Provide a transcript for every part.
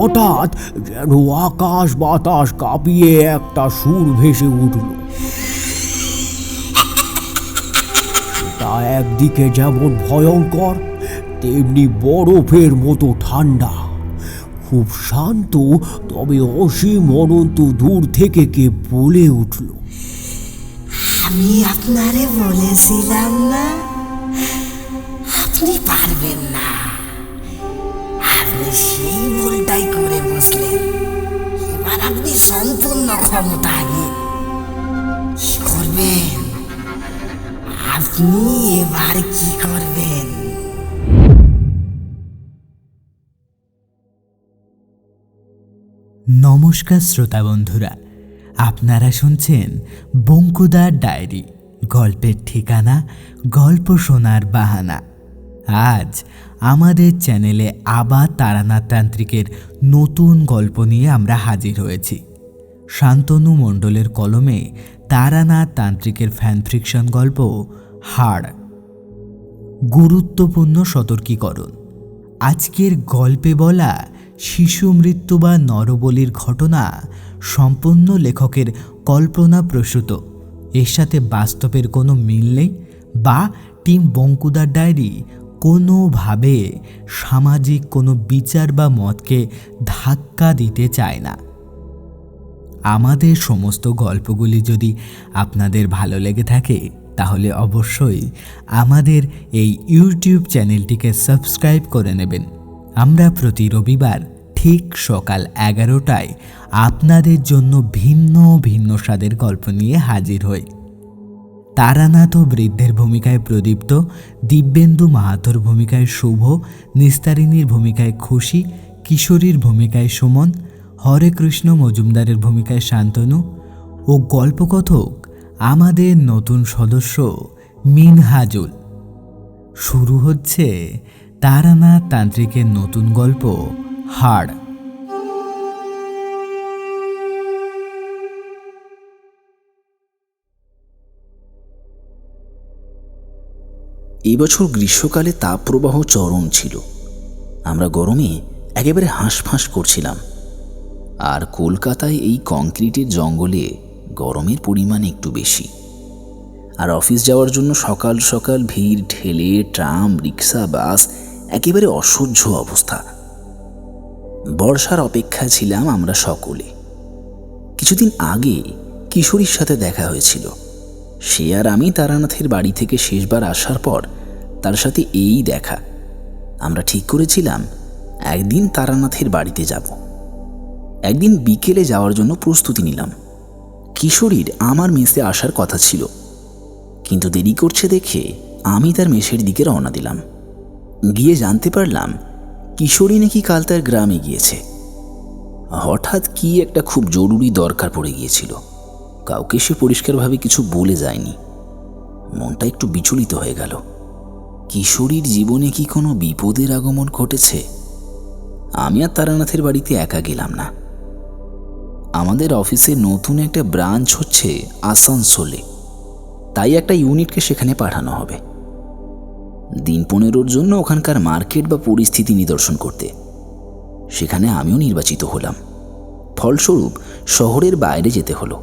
হঠাৎ যেন আকাশ বাতাস কাঁপিয়ে একটা সুর ভেসে উঠল। তা একদিকে যেমন ভয়ঙ্কর, তেমনি বরফের মতো ঠান্ডা। খুব শান্ত, তবে অসীম অনন্ত দূর থেকে কে বলে উঠল, আমি আপনারে বলেছিলাম না আপনি পারবেন না। আপনি সেই ভুলটাই করে বসলেন। এবার আপনি সম্পূর্ণ ক্ষমতাহীন। কি করবেন আপনি? এবার কি করবেন? নমস্কার শ্রোতা বন্ধুরা, আপনারা শুনছেন বঙ্কুদার ডায়েরি, গল্পের ঠিকানা, গল্প শোনার বাহানা। আজ আমাদের চ্যানেলে আবার তারানাথ তান্ত্রিকের নতুন গল্প নিয়ে আমরা হাজির হয়েছি। শান্তনু মণ্ডলের কলমে তারানাথ তান্ত্রিকের ফ্যান ফিকশন গল্প হাড়। গুরুত্বপূর্ণ সতর্কীকরণ: আজকের গল্পে বলা শিশু মৃত্যু বা নরবলির ঘটনা সম্পূর্ণ লেখকের কল্পনাপ্রসূত। এর সাথে বাস্তবের কোনো মিল নেই বা টিম বঙ্কুদার ডায়েরি কোনোভাবে সামাজিক কোনো বিচার বা মতকে ধাক্কা দিতে চায় না। আমাদের সমস্ত গল্পগুলি যদি আপনাদের ভালো লেগে থাকে তাহলে অবশ্যই আমাদের এই ইউটিউব চ্যানেলটিকে সাবস্ক্রাইব করে নেবেন। আমরা প্রতি রবিবার ঠিক সকাল 11টায় আপনাদের জন্য ভিন্ন ভিন্ন স্বাদের গল্প নিয়ে হাজির হই। তারানাথ বৃদ্ধের ভূমিকায় প্রদীপ্ত, দিব্যেন্দু মাহাতোর ভূমিকায় শুভ, নিস্তারিণীর ভূমিকায় খুশি, কিশোরীর ভূমিকায় সুমন, হরে কৃষ্ণ মজুমদারের ভূমিকায় শান্তনু ও গল্পকথক আমাদের নতুন সদস্য মিনহাজুল। শুরু হচ্ছে তারানাথ তান্ত্রিকের নতুন গল্প হাড়। এবছর গ্রীষ্মকালে তাপপ্রবাহ চরম ছিল। আমরা গরমে একেবারে হাঁসফাঁস করছিলাম। আর কলকাতায় এই কংক্রিটের জঙ্গলে গরমের পরিমাণ একটু বেশি। আর অফিস যাওয়ার জন্য সকাল সকাল ভিড় ঠেলে, ট্রাম, রিক্সা, বাস, একেবারে অসহ্য অবস্থা। বর্ষার অপেক্ষায় ছিলাম আমরা সকলে। কিছুদিন আগে কিশোরীর সাথে দেখা হয়েছিল। সে আর আমি তারানাথের বাড়ি থেকে শেষবার আসার পর তার সাথে এই দেখা। আমরা ঠিক করেছিলাম একদিন তারানাথের বাড়িতে যাব। একদিন বিকেলে যাওয়ার জন্য প্রস্তুতি নিলাম। কিশোরীর আমার মেসে আসার কথা ছিল, কিন্তু দেরি করছে দেখে আমি তার মেসের দিকে রওনা দিলাম। গিয়ে জানতে পারলাম কিশোরী নাকি কাল তার গ্রামে গিয়েছে। হঠাৎ কি একটা খুব জরুরি দরকার পড়ে গিয়েছিল। কাউকে সে পরিষ্কারভাবে কিছু বলে যায়নি। মনটা একটু বিচলিত হয়ে গেল। কিশোরীর জীবনে কি কোনো বিপদের আগমন ঘটেছে? আমি আর তারানাথের বাড়িতে একা গেলাম না। আমাদের অফিসে নতুন একটা ব্রাঞ্চ হচ্ছে আসানসোলে, তাই একটা ইউনিটকে সেখানে পাঠানো হবে দিন 15 জন্য ওখানকার মার্কেট বা পরিস্থিতি নিদর্শন করতে। সেখানে আমিও নির্বাচিত হলাম। ফলস্বরূপ শহরের বাইরে যেতে হলো।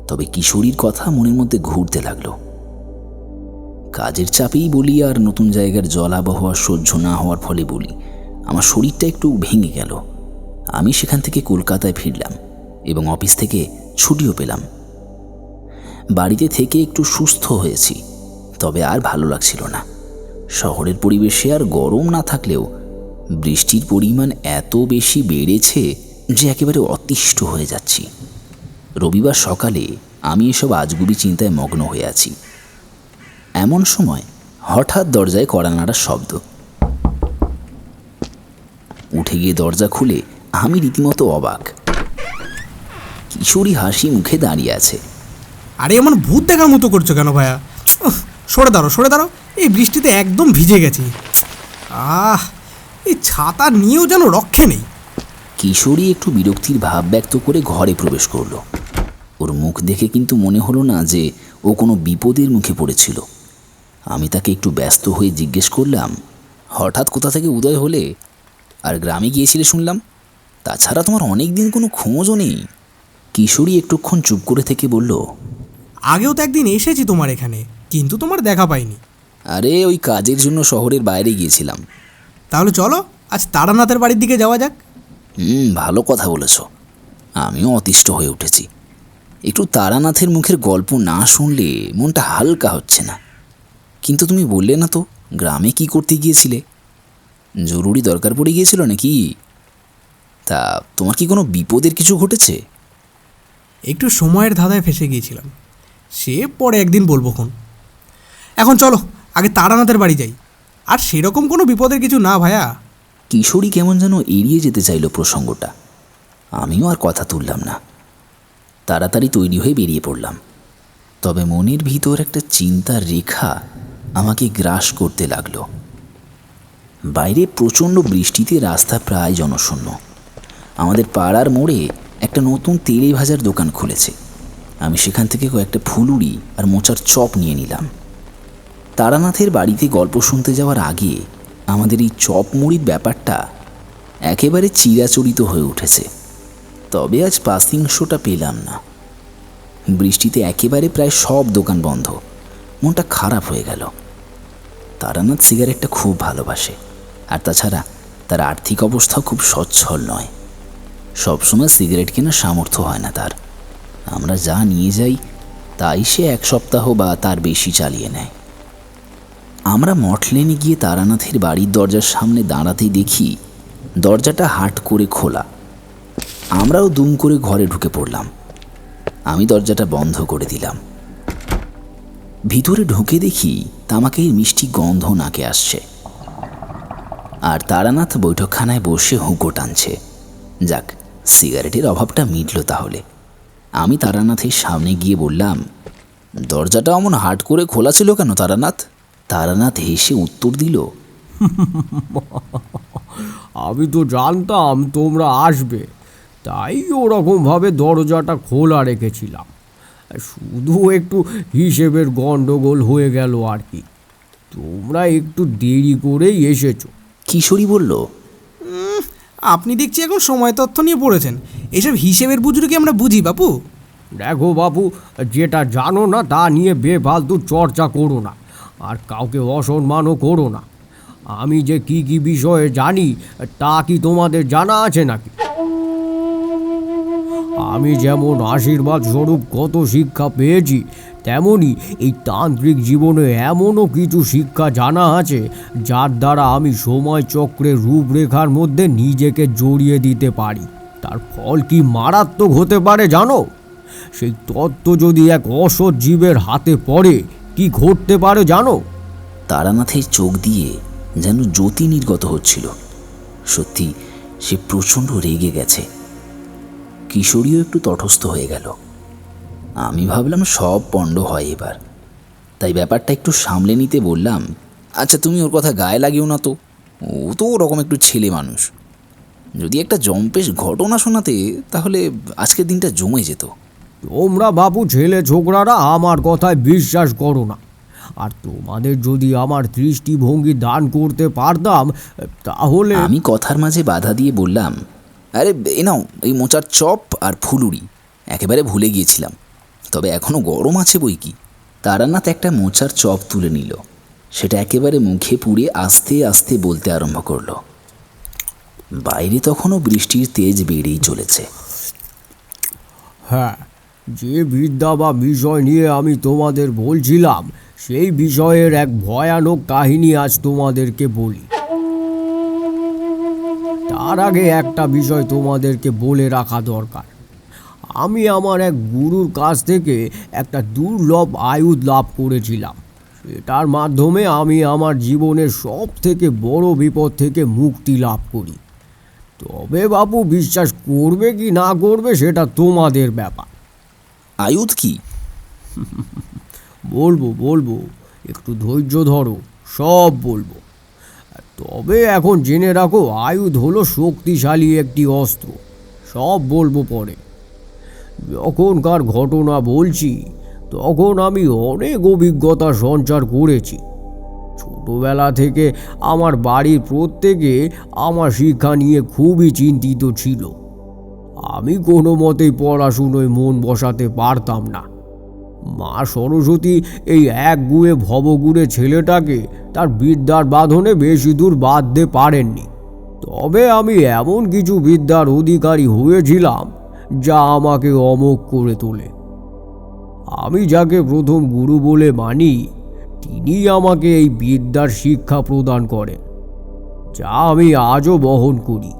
তবে কিশোরীর কথা মনের মধ্যে ঘুরতে লাগলো। কাজের চাপেই বলি আর নতুন জায়গার জল আবহাওয়া সহ্য না হওয়ার ফলে বলি, আমার শরীরটা একটু ভেঙে গেল। আমি সেখান থেকে কলকাতায় ফিরলাম এবং অফিস থেকে ছুটিও পেলাম। বাড়িতে থেকে একটু সুস্থ হয়েছি, তবে আর ভালো লাগছিল না। শহরের পরিবেশে আর গরম না থাকলেও বৃষ্টির পরিমাণ এত বেশি বেড়েছে যে একেবারে অতিষ্ঠ হয়ে যাচ্ছি। রবিবার সকালে আমি এসব আজগুবি চিন্তায় মগ্ন হয়ে আছি। এমন সময় হঠাৎ দরজায় কড়া নাড়ার শব্দ। উঠে গিয়ে দরজা খুলে আমি রীতিমতো অবাক। কিশোরী হাসি মুখে দাঁড়িয়ে আছে। আরে এমন ভূত দেখার মতো করছো কেন ভাইয়া? সরে দাঁড়ো, সরে দাঁড়ো, এই বৃষ্টিতে একদম ভিজে গেছি। এই ছাতা নিয়েও যেন রক্ষে নেই। কিশোরী একটু বিরক্তির ভাব ব্যক্ত করে ঘরে প্রবেশ করলো। ওর মুখ দেখে কিন্তু মনে হলো না যে ও কোনো বিপদের মুখে পড়েছিল। আমি তাকে একটু ব্যস্ত হয়ে জিজ্ঞেস করলাম, হঠাৎ কোথা থেকে উদয় হলে? আর গ্রামে গিয়েছিলে শুনলাম। তাছাড়া তোমার অনেক দিন কোনো খোঁজও নেই। কিশোরী একটুক্ষণ চুপ করে থেকে বলল, আগেও তো একদিন এসেছি তোমার এখানে, কিন্তু তোমার দেখা পাইনি। আরে ওই কাজের জন্য শহরের বাইরে গিয়েছিলাম। তাহলে চলো আজ তারানাথের বাড়ির দিকে যাওয়া যাক। ভালো কথা বলেছ। আমিও অতিষ্ঠ হয়ে উঠেছি। একটু তারানাথের মুখের গল্প না শুনলে মনটা হালকা হচ্ছে না। কিন্তু তুমি বললে না তো গ্রামে কি করতে গিয়েছিলে? জরুরি দরকার পড়ে গিয়েছিল নাকি? তা তোমার কি কোনো বিপদের কিছু ঘটেছে? একটু সময়ের ধাঁধায় ফেসে গিয়েছিলাম, সে পরে একদিন বলবো খন। এখন চলো আগে তারানাথের বাড়ি যাই। আর সেরকম কোনো বিপদের কিছু না ভাইয়া। কিশোরী কেমন যেন এড়িয়ে যেতে চাইল প্রসঙ্গটা। আমিও আর কথা তুললাম না। তাড়াতাড়ি তৈরি হয়ে বেরিয়ে পড়লাম। তবে মনের ভিতর একটা চিন্তার রেখা আমাকে গ্রাস করতে লাগলো। বাইরে প্রচণ্ড বৃষ্টিতে রাস্তা প্রায় জনশূন্য। আমাদের পাড়ার মোড়ে একটা নতুন তেলে ভাজার দোকান খুলেছে। আমি সেখান থেকে কয়েকটা ফুলুরি আর মোচার চপ নিয়ে নিলাম। তারানাথের বাড়িতে গল্প শুনতে যাওয়ার আগে আমাদের এই চপ মুড়ির ব্যাপারটা একেবারে চিরাচরিত হয়ে উঠেছে। তবে আজ পাসিং শোটা পেলাম না। বৃষ্টিতে একেবারে প্রায় সব দোকান বন্ধ। মনটা খারাপ হয়ে গেল। তারানাথ সিগারেটটা খুব ভালোবাসে, আর তাছাড়া তার আর্থিক অবস্থা খুব সচ্ছল নয়। সবসময় সিগারেট কেনার সামর্থ্য হয় না তার। আমরা যা নিয়ে যাই তাই সে 1 সপ্তাহ বা তার বেশি চালিয়ে নেয়। আমরা মঠলেনে গিয়ে তারানাথের বাড়ির দরজার সামনে দাঁড়াতেই দেখি দরজাটা হাট করে খোলা। আমরাও দুম করে ঘরে ঢুকে পড়লাম। আমি দরজাটা বন্ধ করে দিলাম। ভিতরে ঢুকে দেখি তামাকের মিষ্টি গন্ধ নাকে আসছে, আর তারানাথ বৈঠকখানায় বসে হুঁকো টানছে। যাক, সিগারেটের অভাবটা মিটল তাহলে। আমি তারানাথের সামনে গিয়ে বললাম, দরজাটা অমন হাট করে খোলা ছিল কেন তারানাথ? তারানাথ হেসে উত্তর দিল, আমি তো জানতাম তোমরা আসবে, তাই ওরকমভাবে দরজাটা খোলা রেখেছিলাম। শুধু একটু হিসেবের গন্ডগোল হয়ে গেল আর কি। তোমরা একটু দেরি করেই এসেছো। কিশোরী বলল, আপনি দেখছি এখন সময় তথ্য নিয়ে পড়েছেন। এসব হিসেবের বুঝুরে কি আমরা বুঝি বাপু? দেখো বাবু, যেটা জানো না তা নিয়ে বেফালতু চর্চা করো না, আর কাউকে অসম্মানও করো না। আমি যে কি কি বিষয়ে জানি তা কি তোমাদের জানা আছে নাকি? আমি যেমন আশীর্বাদ স্বরূপ কত শিক্ষা পেয়েছি, তেমনি এই তান্ত্রিক জীবনে এমনও কিছু শিক্ষা জানা আছে যার দ্বারা আমি সময় চক্রের রূপরেখার মধ্যে নিজেকে জড়িয়ে দিতে পারি। তার ফল কি মারাত্মক হতে পারে জানো? সেই তত্ত্ব যদি এক অসৎ জীবের হাতে পড়ে কি ঘটতে পারে জানো? তারানাথের চোখ দিয়ে যেন জ্যোতি নির্গত হচ্ছিল। সত্যি সে প্রচণ্ড রেগে গেছে। কিশোরীও একটু তটস্থ হয়ে গেল। আমি ভাবলাম সব পণ্ড হয় এবার, তাই ব্যাপারটা একটু সামলে নিতে বললাম, আচ্ছা তুমি ওর কথা গায়ে লাগিও না তো, ও তো ওরকম একটু ছেলে মানুষ। যদি একটা জম্পেশ ঘটনা শোনাতে তাহলে আজকের দিনটা জমে যেত। তোমরা বাবু ছেলে ছোকরারা আমার কথায় বিশ্বাস করো না, আর তোমাদের যদি আমার দৃষ্টিভঙ্গি দান করতে পারতাম তাহলে। আমি কথার মাঝে বাধা দিয়ে বললাম, আরে এ নাও এই মোচার চপ আর ফুলুরি, একেবারে ভুলে গিয়েছিলাম, তবে এখনও গরম আছে বই কি। তারানাথ একটা মোচার চপ তুলে নিল। সেটা একেবারে মুখে পুড়ে আস্তে আস্তে বলতে আরম্ভ করলো, বাইরে তখনও বৃষ্টির তেজ বেড়েই চলেছে। হ্যাঁ, যে বিদ্যা বা বিষয় নিয়ে আমি তোমাদের বলছিলাম সেই বিষয়ের এক ভয়ানক কাহিনী আজ তোমাদেরকে বলি। তার আগে একটা বিষয় তোমাদেরকে বলে রাখা দরকার। আমি আমার এক গুরুর কাছ থেকে একটা দুর্লভ আয়ুধ লাভ করেছিলাম। সেটার মাধ্যমে আমি আমার জীবনের সব থেকে বড় বিপদ থেকে মুক্তি লাভ করি। তবে বাবু বিশ্বাস করবে কি না করবে সেটা তোমাদের ব্যাপার। আয়ুধ কি? বলবো, একটু ধৈর্য ধরো, সব বলবো। তবে এখন জেনে রাখো, আয়ুধ হলো শক্তিশালী একটি অস্ত্র। সব বলবো পরে। যখনকার ঘটনা বলছি তখন আমি অনেক অভিজ্ঞতা সঞ্চার করেছি। ছোট ছোটবেলা থেকে আমার বাড়ির প্রত্যেকে আমার শিক্ষা নিয়ে খুবই চিন্তিত ছিল। আমি কোনো মতেই পড়াশুনোয় মন বসাতে পারতাম না। মা সরস্বতী এই একগুঁয়ে ভবগুড়ে ছেলেটাকে তার বিদ্যার বাঁধনে বেশি দূর বাঁধতে পারেননি। তবে আমি এমন কিছু বিদ্যার অধিকারী হয়েছিলাম যা আমাকে অমোঘ করে তোলে। আমি যাকে প্রথম গুরু বলে মানি, তিনি আমাকে এই বিদ্যার শিক্ষা প্রদান করেন, যা আমি আজও বহন করি,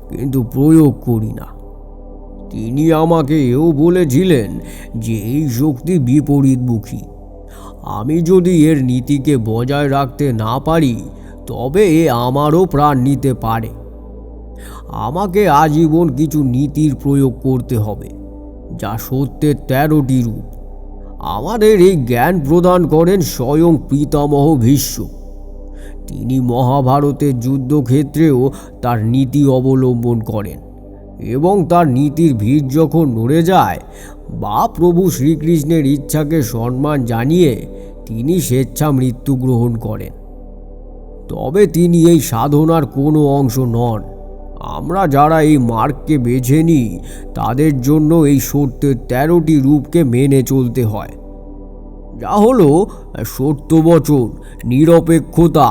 কিন্তু প্রয়োগ করি না। তিনি আমাকে এও বলেছিলেন যে এই শক্তি বিপরীতমুখী। আমি যদি এর নীতিকে বজায় রাখতে না পারি, তবে এ আমারও প্রাণ নিতে পারে। আমাকে আজীবন কিছু নীতির প্রয়োগ করতে হবে, যা সত্যের 13টি রূপ। আমাদের এই জ্ঞান প্রদান করেন স্বয়ং পিতামহ ভীষ্ম। তিনি মহাভারতের যুদ্ধক্ষেত্রেও তার নীতি অবলম্বন করেন, এবং তার নীতির ভিড় যখন নড়ে যায় বা প্রভু শ্রীকৃষ্ণের ইচ্ছাকে সম্মান জানিয়ে তিনি স্বেচ্ছা মৃত্যু গ্রহণ করেন। তবে তিনি এই সাধনার কোনো অংশ নন। আমরা যারা এই মার্গকে বেছে নিই, তাদের জন্য এই সত্যের 13টি রূপকে মেনে চলতে হয়, যা হলো সত্যবচন, নিরপেক্ষতা,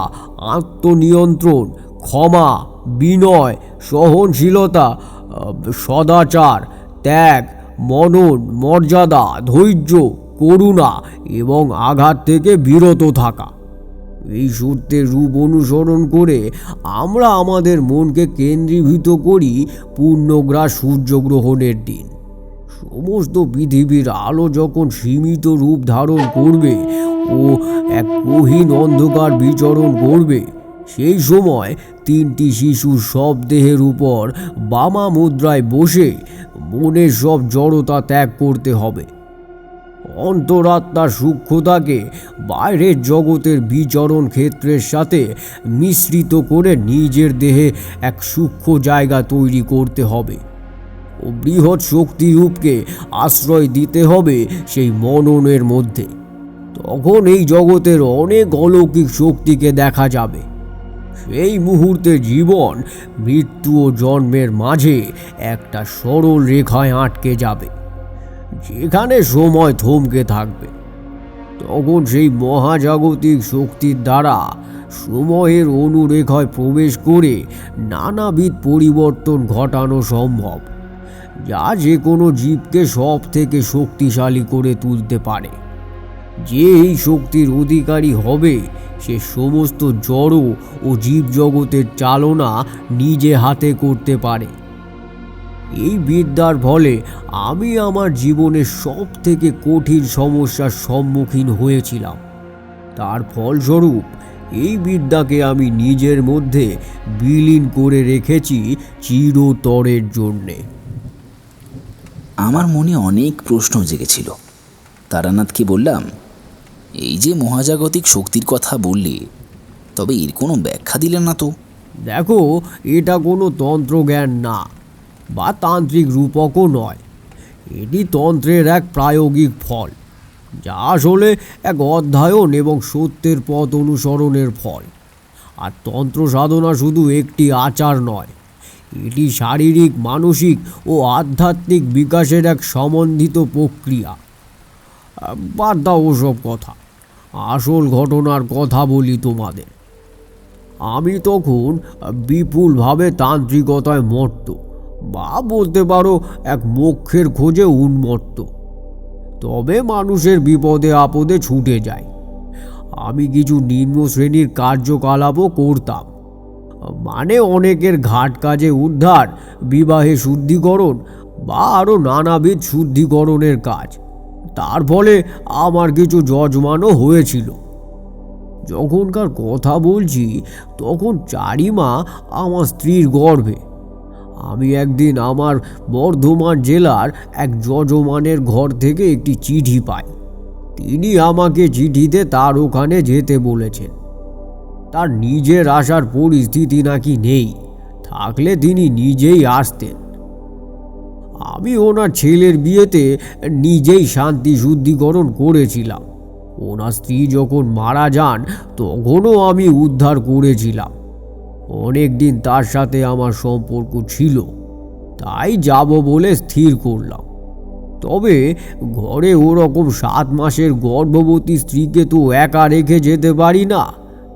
আত্মনিয়ন্ত্রণ, ক্ষমা, বিনয়, সহনশীলতা, সদাচার, ত্যাগ, মনন, মর্যাদা, ধৈর্য, করুণা এবং আঘাত থেকে বিরত থাকা। এই সত্যের রূপ অনুসরণ করে আমরা আমাদের মনকে কেন্দ্রীভূত করি পূর্ণগ্রাস সূর্যগ্রহণের দিন। সমস্ত পৃথিবীর আলো যখন সীমিত রূপ ধারণ করবে ও এক গহীন অন্ধকার বিচরণ করবে, সেই সময় 3টি শিশুর সব দেহের উপর বামা মুদ্রায় বসে মনের সব জড়তা ত্যাগ করতে হবে। অন্তরাত্মার সূক্ষ্মতাকে বাইরের জগতের বিচরণ ক্ষেত্রের সাথে মিশ্রিত করে নিজের দেহে এক সূক্ষ্ম জায়গা তৈরি করতে হবে ও বৃহৎ শক্তিরূপকে আশ্রয় দিতে হবে সেই মননের মধ্যে। তখন এই জগতের অনেক অলৌকিক শক্তিকে দেখা যাবে। সেই মুহূর্তে জীবন, মৃত্যু ও জন্মের মাঝে একটা সরল রেখায় আটকে যাবে, যেখানে সময় থমকে থাকবে। তখন সেই মহাজাগতিক শক্তির দ্বারা সময়ের অনুরেখায় প্রবেশ করে নানাবিধ পরিবর্তন ঘটানো সম্ভব, যা যে কোনো জীবকে সব থেকে শক্তিশালী করে তুলতে পারে। যে এই শক্তির অধিকারী হবে, সে সমস্ত জড় ও জীবজগতের চালনা নিজে হাতে করতে পারে। এই বিদ্যার ফলে আমি আমার জীবনের সব থেকে কঠিন সমস্যার সম্মুখীন হয়েছিলাম। তার ফলস্বরূপ এই বিদ্যাকে আমি নিজের মধ্যে বিলীন করে রেখেছি চিরতরের জন্যে। আমার মনে অনেক প্রশ্ন জেগেছিল। তারানাথকে বললাম, এই যে মহাজাগতিক শক্তির কথা বললে, তবে এর কোনো ব্যাখ্যা দিলে না তো। দেখো, এটা কোনো তন্ত্রজ্ঞান না বা তান্ত্রিক রূপকও নয়। এটি তন্ত্রের এক প্রায়োগিক ফল, যা আসলে এক অধ্যয়ন এবং সত্যের পথ অনুসরণের ফল। আর তন্ত্র সাধনা শুধু একটি আচার নয়, এটি শারীরিক, মানসিক ও আধ্যাত্মিক বিকাশের এক সমন্বিত প্রক্রিয়া। বাদ দাও ওসব কথা, আসল ঘটনার কথা বলি তোমাদের। আমি তখন বিপুলভাবে তান্ত্রিকতায় মত্ত, বা বলতে পারো এক মোক্ষের খোঁজে উন্মত্ত। তবে মানুষের বিপদে আপদে ছুটে যায়। আমি কিছু নিম্ন শ্রেণীর কার্যকলাপও করতাম, মানে অনেকের ঘাট কাজে উদ্ধার, বিবাহে শুদ্ধিকরণ বা আরও নানাবিধ শুদ্ধিকরণের কাজ। তার ফলে আমার কিছু যজমানও হয়েছিল। যখনকার কথা বলছি, তখন চারিমা আমার স্ত্রীর গর্ভে। আমি একদিন আমার বর্ধমান জেলার এক যজমানের ঘর থেকে একটি চিঠি পাই। তিনি আমাকে চিঠিতে তার ওখানে যেতে বলেছেন। তার নিজের আসার পরিস্থিতি নাকি নেই, থাকলে তিনি নিজেই আসতেন। আমি ওনার ছেলের বিয়েতে নিজেই শান্তি শুদ্ধিকরণ করেছিলাম। ওনার স্ত্রী যখন মারা যান তখনও আমি উদ্ধার করেছিলাম। অনেক দিন তার সাথে আমার সম্পর্ক ছিল, তাই যাব বলে স্থির করলাম। তবে ঘরে ওরকম 7 মাসের গর্ভবতী স্ত্রীকে তো একা রেখে যেতে পারি না,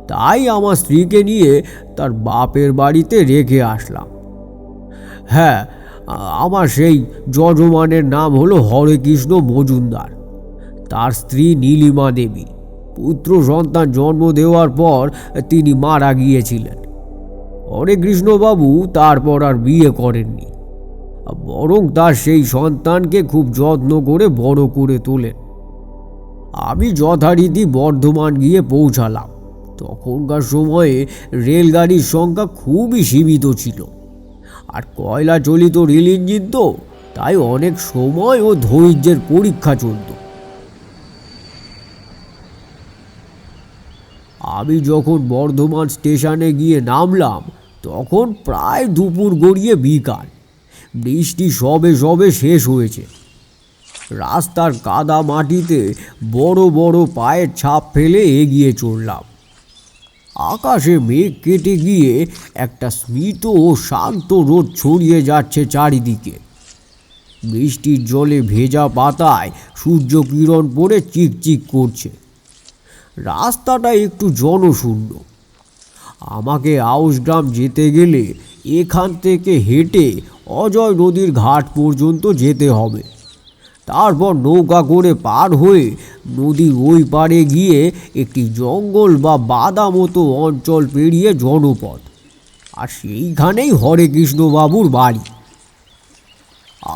তাই আমার স্ত্রীকে নিয়ে তার বাপের বাড়িতে রেখে আসলাম। হ্যাঁ, আমার সেই যজমানের নাম হলো হরেকৃষ্ণ মজুমদার। তার স্ত্রী নীলিমা দেবী। পুত্র সন্তান জন্ম দেওয়ার পর তিনি মারা গিয়েছিলেন। হরেকৃষ্ণবাবু তারপর আর বিয়ে করেননি, বরং তার সেই সন্তানকে খুব যত্ন করে বড় করে তোলেন। আমি যথারীতি বর্ধমান গিয়ে পৌঁছালাম। তখনকার সময়ে রেলগাড়ির সংখ্যা খুবই সীমিত ছিল, আর কয়লা চালিত রেল ইঞ্জিন তো, তাই অনেক সময় ও ধৈর্যের পরীক্ষা চলত। আমি যখন বর্ধমান স্টেশনে গিয়ে নামলাম তখন প্রায় দুপুর গড়িয়ে বিকাল। বৃষ্টি সবে সবে শেষ হয়েছে। রাস্তার কাদা মাটিতে বড় বড় পায়ের ছাপ ফেলে এগিয়ে চললাম। আকাশে মেঘ কেটে গিয়ে একটা স্মিত ও শান্ত রোদ ছড়িয়ে যাচ্ছে চারিদিকে। বৃষ্টির জলে ভেজা পাতায় সূর্য কিরণ পড়ে চিকচিক করছে। রাস্তাটা একটু জনশূন্য। আমাকে আউশগ্রাম যেতে গেলে এখান থেকে হেঁটে অজয় নদীর ঘাট পর্যন্ত যেতে হবে। তারপর নৌকা করে পার হয়ে নদীর ওই পাড়ে গিয়ে একটি জঙ্গল বা বাদা মতো অঞ্চল পেরিয়ে জনপদ, আর সেইখানেই হরেকৃষ্ণবাবুর বাড়ি।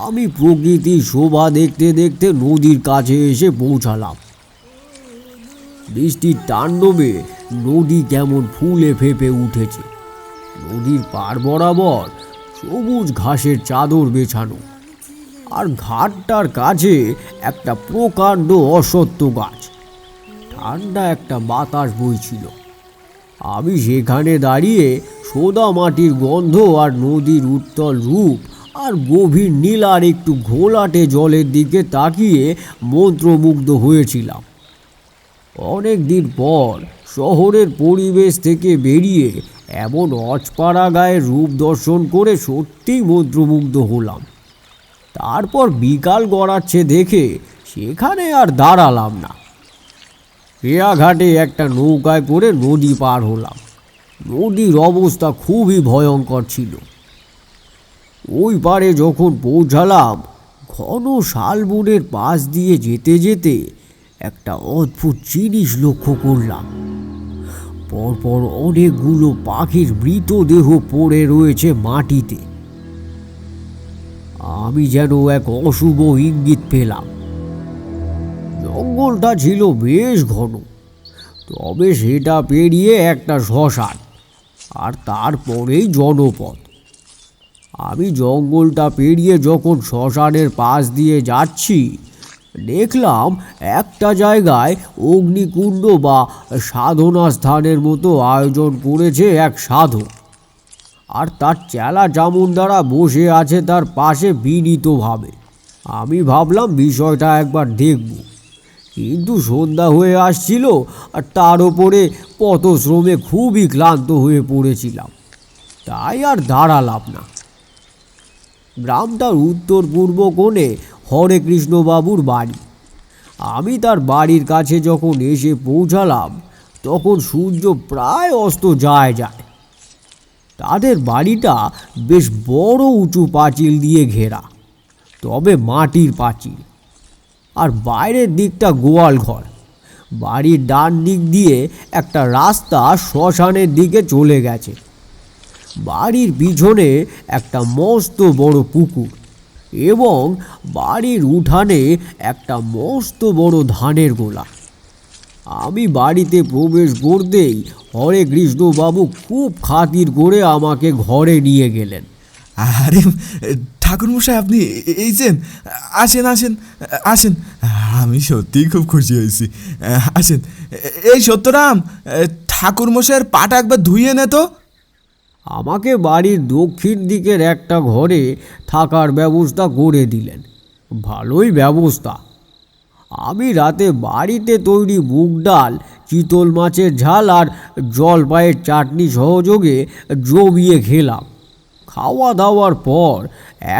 আমি প্রকৃতির শোভা দেখতে দেখতে নদীর কাছে এসে পৌঁছালাম। বৃষ্টির তাণ্ডবে নদী কেমন ফুলে ফেঁপে উঠেছে। নদীর পার বরাবর সবুজ ঘাসের চাদর বেছানো, আর ঘাটটার কাছে একটা প্রকাণ্ড অশ্বত্থ গাছ। ঠান্ডা একটা বাতাস বইছিল। আমি সেখানে দাঁড়িয়ে সোদা মাটির গন্ধ আর নদীর উত্তল রূপ আর গভীর নীলার একটু ঘোলাটে জলের দিকে তাকিয়ে মন্ত্রমুগ্ধ হয়েছিলাম। অনেক দিন পর শহরের পরিবেশ থেকে বেরিয়ে এমন অজপাড়া গায়ের রূপ দর্শন করে সত্যিই মন্ত্রমুগ্ধ হলাম। তারপর বিকাল গড়াচ্ছে দেখে সেখানে আর দাঁড়ালাম না। ফেয়াঘাটে একটা নৌকায় করে নদী পার হলাম। নদীর অবস্থা খুবই ভয়ঙ্কর ছিল। ওই পারে যখন পৌঁছালাম, ঘন শালবনের পাশ দিয়ে যেতে যেতে একটা অদ্ভুত জিনিস লক্ষ্য করলাম। পরপর অনেকগুলো পাখির মৃতদেহ পড়ে রয়েছে মাটিতে। আমি যেন এক অশুভ ইঙ্গিত পেলাম। জঙ্গলটা ছিল বেশ ঘন, তবে সেটা পেরিয়ে একটা শ্মশান, আর তারপরেই জনপদ। আমি জঙ্গলটা পেরিয়ে যখন শ্মশানের পাশ দিয়ে যাচ্ছি, দেখলাম একটা জায়গায় অগ্নিকুণ্ড বা সাধনা স্থানের মতো আয়োজন করেছে এক সাধক, আর তার চেলা চামুন্ডারা বসে আছে তার পাশে বিনীতভাবে। আমি ভাবলাম বিষয়টা একবার দেখব, কিন্তু সন্ধ্যা হয়ে আসছিল, আর তার ওপরে পথশ্রমে খুবই ক্লান্ত হয়ে পড়েছিলাম, তাই আর দাঁড়ালাম না। গ্রামটার উত্তর পূর্ব কোণে হরেকৃষ্ণবাবুর বাড়ি। আমি তার বাড়ির কাছে যখন এসে পৌঁছালাম তখন সূর্য প্রায় অস্ত যায়। তাদের বাড়িটা বেশ বড় উঁচু পাঁচিল দিয়ে ঘেরা, তবে মাটির পাঁচিল, আর বাইরের দিকটা গোয়াল ঘর। বাড়ির ডান দিক দিয়ে একটা রাস্তা শ্মশানের দিকে চলে গেছে। বাড়ির পিছনে একটা মস্ত বড় পুকুর, এবং বাড়ির উঠানে একটা মস্ত বড় ধানের গোলা। আমি বাড়িতে প্রবেশ করতেই হরেকৃষ্ণবাবু খুব খাতির করে আমাকে ঘরে নিয়ে গেলেন। আরে ঠাকুরমশাই, আপনি এইছেন? আসেন আসেন আসেন, আমি সত্যিই খুব খুশি হয়েছি। আসেন। এই সত্যরাম, ঠাকুরমশাইয়ের পাটা একবার ধুইয়ে নে তো। আমাকে বাড়ির দক্ষিণ দিকের একটা ঘরে থাকার ব্যবস্থা করে দিলেন। ভালোই ব্যবস্থা। আমি রাতে বাড়িতে তৈরি মুগ ডাল, চিতল মাছের ঝাল আর জলপাইয়ের চাটনি সহযোগে জমিয়ে খেলাম। খাওয়া দাওয়ার পর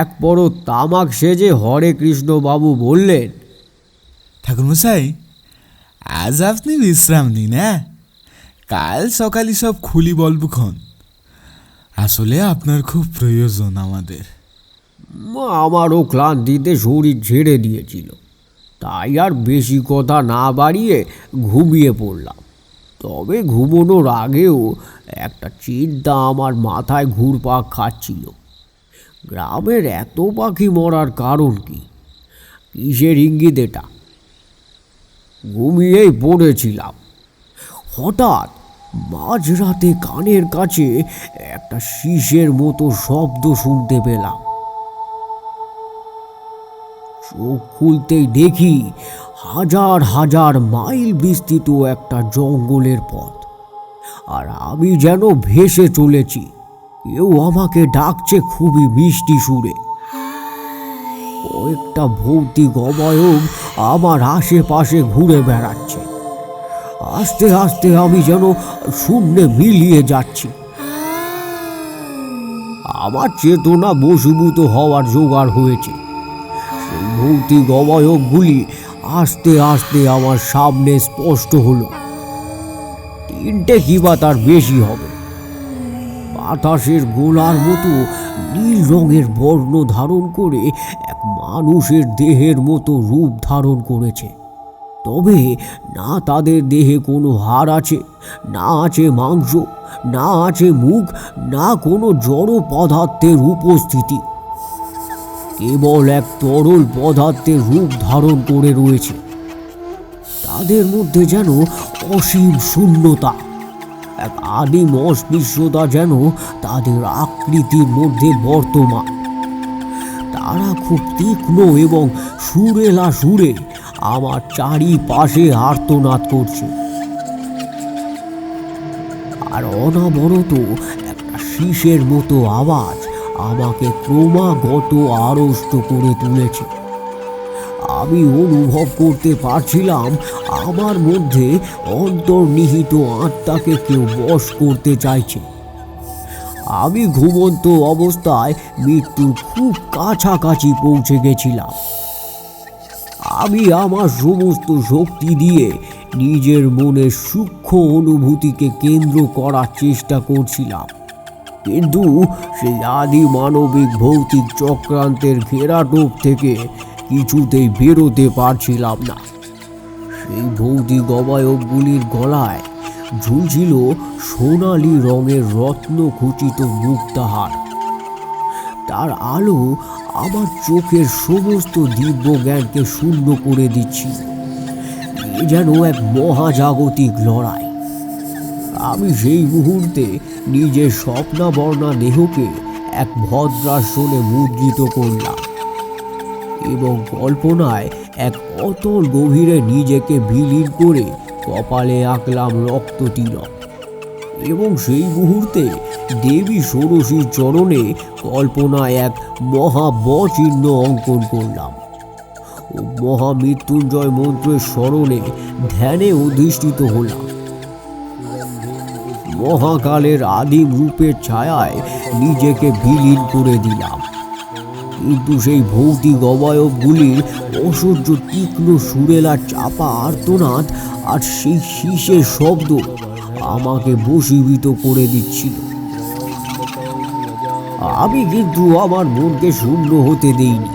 এক পরত তামাক সেজে হরে কৃষ্ণবাবু বললেন, ঠাকুরমশাই, আজ আপনি বিশ্রাম নিন, হ্যাঁ? কাল সকালে সব খুলি বলবক্ষণ। আসলে আপনার খুব প্রয়োজন আমাদের। আমারও ক্লান্তিতে শরীর ছেড়ে দিয়েছিল, তাই আর বেশি কথা না বাড়িয়ে ঘুমিয়ে পড়লাম। তবে ঘুমানোর আগেও একটা চিন্তা আমার মাথায় ঘুরপাক খাচ্ছিল। গ্রামের এত পাখি মরার কারণ কি? কিসের ইঙ্গিত এটা? ঘুমিয়েই পড়েছিলাম, হঠাৎ মাঝরাতে কানের কাছে একটা শীষের মতো শব্দ শুনতে পেলাম। চোখ খুলতেই দেখি হাজার হাজার মাইল বিস্তৃত একটা জঙ্গলের পথ, আর আমি যেন ভেসে চলেছি। কেউ আমাকে ডাকছে খুবই মিষ্টি সুরে। কয়েকটা ভৌতিক অবয়ব আমার আশেপাশে ঘুরে বেড়াচ্ছে। আস্তে আস্তে আমি যেন শূন্যে মিলিয়ে যাচ্ছি। আমার চেতনা বশীভূত হওয়ার জোগাড় হয়েছে। সেই ভৌতিক অবয়বগুলি আস্তে আস্তে আমার সামনে স্পষ্ট হলো। তিনটে কিংবা তার বেশি হবে। বাতাসের গোলার মতো নীল রঙের বর্ণ ধারণ করে এক মানুষের দেহের মতো রূপ ধারণ করেছে। তবে না তাদের দেহে কোনো হাড় আছে, না আছে মাংস, না আছে মুখ, না কোনো জড় পদার্থের উপস্থিতি। কেবল এক তরল পদার্থের রূপ ধারণ করে রয়েছে। তাদের মধ্যে যেন অসীম শূন্যতা, এক আদিম অস্পৃশ্যতা যেন তাদের আকৃতির মধ্যে বর্তমান। তারা খুব তীক্ষ্ণ এবং সুরেলা সুরে আমার চারিপাশে আর্তনাদ করছে, আর অনবরত একটা শীষের মতো আওয়াজ আমাকে ক্রমাগত আড়ষ্ট করে তুলেছে। আমি অনুভব করতে পারছিলাম আমার মধ্যে অন্তর্নিহিত আত্মাকে কেউ বশ করতে চাইছে। আমি ঘুমন্ত অবস্থায় মৃত্যুর খুব কাছাকাছি পৌঁছে গেছিলাম। আমি আমার সমস্ত শক্তি দিয়ে নিজের মনের সূক্ষ্ম অনুভূতিকে কেন্দ্র করার চেষ্টা করছিলাম, কিন্তু সেই আদি মানবিক ভৌতিক চক্রান্তের ঘেরাটোপ থেকে কিছুতেই বেরোতে পারছিলাম না। সেই ভৌতিক অবয়বগুলির গলায় ঝুলছিল সোনালি রঙের রত্ন খচিত মুক্তাহার। তার আলো আমার চোখের সমস্ত দিব্য জ্ঞানকে শূন্য করে দিচ্ছিল। এ যেন এক মহাজাগতিক লড়াই। আমি সেই মুহূর্তে নিজের স্বপ্নাবর্ণা দেহকে এক ভদ্রাসনে মুদ্রিত করলাম এবং কল্পনায় এক অতল গভীরে নিজেকে বিলীন করে কপালে আঁকলাম রক্ত তিলক, এবং সেই মুহূর্তে দেবী ষোড়শীর চরণে কল্পনায় এক মহাবচিহ্ন অঙ্কন করলাম ও মহামৃত্যুঞ্জয় মন্ত্রের স্মরণে ধ্যানে অধিষ্ঠিত হলাম। মহাকালের আদিম রূপের ছায়ায় নিজেকে বিলীন করে দিলাম, কিন্তু সেই ভৌতিক অবয়বগুলির অসহ্য তীক্ষ্ণ সুরেলা চাপা আর্তনাদ আর সেই শীষের শব্দ আমাকে বশীভূত করে দিচ্ছিল। আমি কিন্তু আমার মনকে শূন্য হতে দেইনি।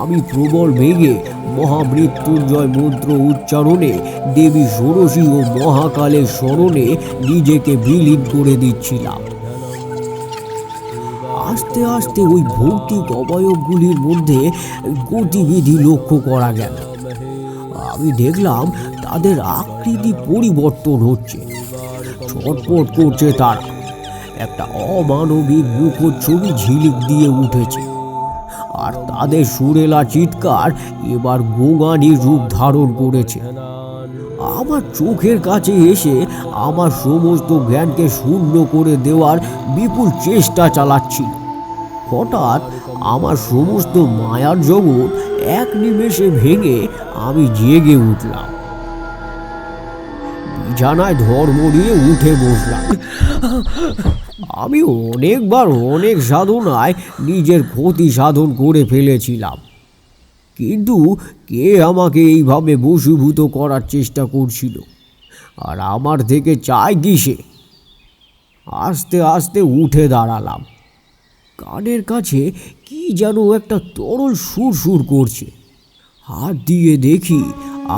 আমি প্রবল বেগে মহামৃত্যুঞ্জয় মন্ত্র উচ্চারণে দেবী ষোড়শী ও মহাকালের স্মরণে নিজেকে বিলীন করে দিচ্ছিলাম। আস্তে আস্তে ওই ভৌতিক অবয়বগুলির মধ্যে গতিবিধি লক্ষ্য করা গেল। আমি দেখলাম তাদের আকৃতি পরিবর্তন হচ্ছে, ছটফট করছে তারা। একটা অমানবিক মুখচ্ছবি ঝিলিক দিয়ে উঠেছে, আর তাদের সুরেলা চিৎকার এবার গোঙানির রূপ ধারণ করেছে। আমার চোখের কাছে এসে আমার সমস্ত জ্ঞানকে শূন্য করে দেওয়ার বিপুল চেষ্টা চালাচ্ছিল। হঠাৎ আমার সমস্ত মায়ার জগৎ এক নিমেষে ভেঙে আমি জেগে উঠলাম। বিছানায় ধর্ম নিয়ে উঠে বসলাম। আমি অনেকবার অনেক সাধনায় নিজের ক্ষতি সাধন করে ফেলেছিলাম, কিন্তু কে আমাকে এইভাবে বশীভূত করার চেষ্টা করছিল, আর আমার থেকে চায় কিসে? আস্তে আস্তে উঠে দাঁড়ালাম। কানের কাছে কি যেন একটা তরল সুর করছে। হাত দিয়ে দেখি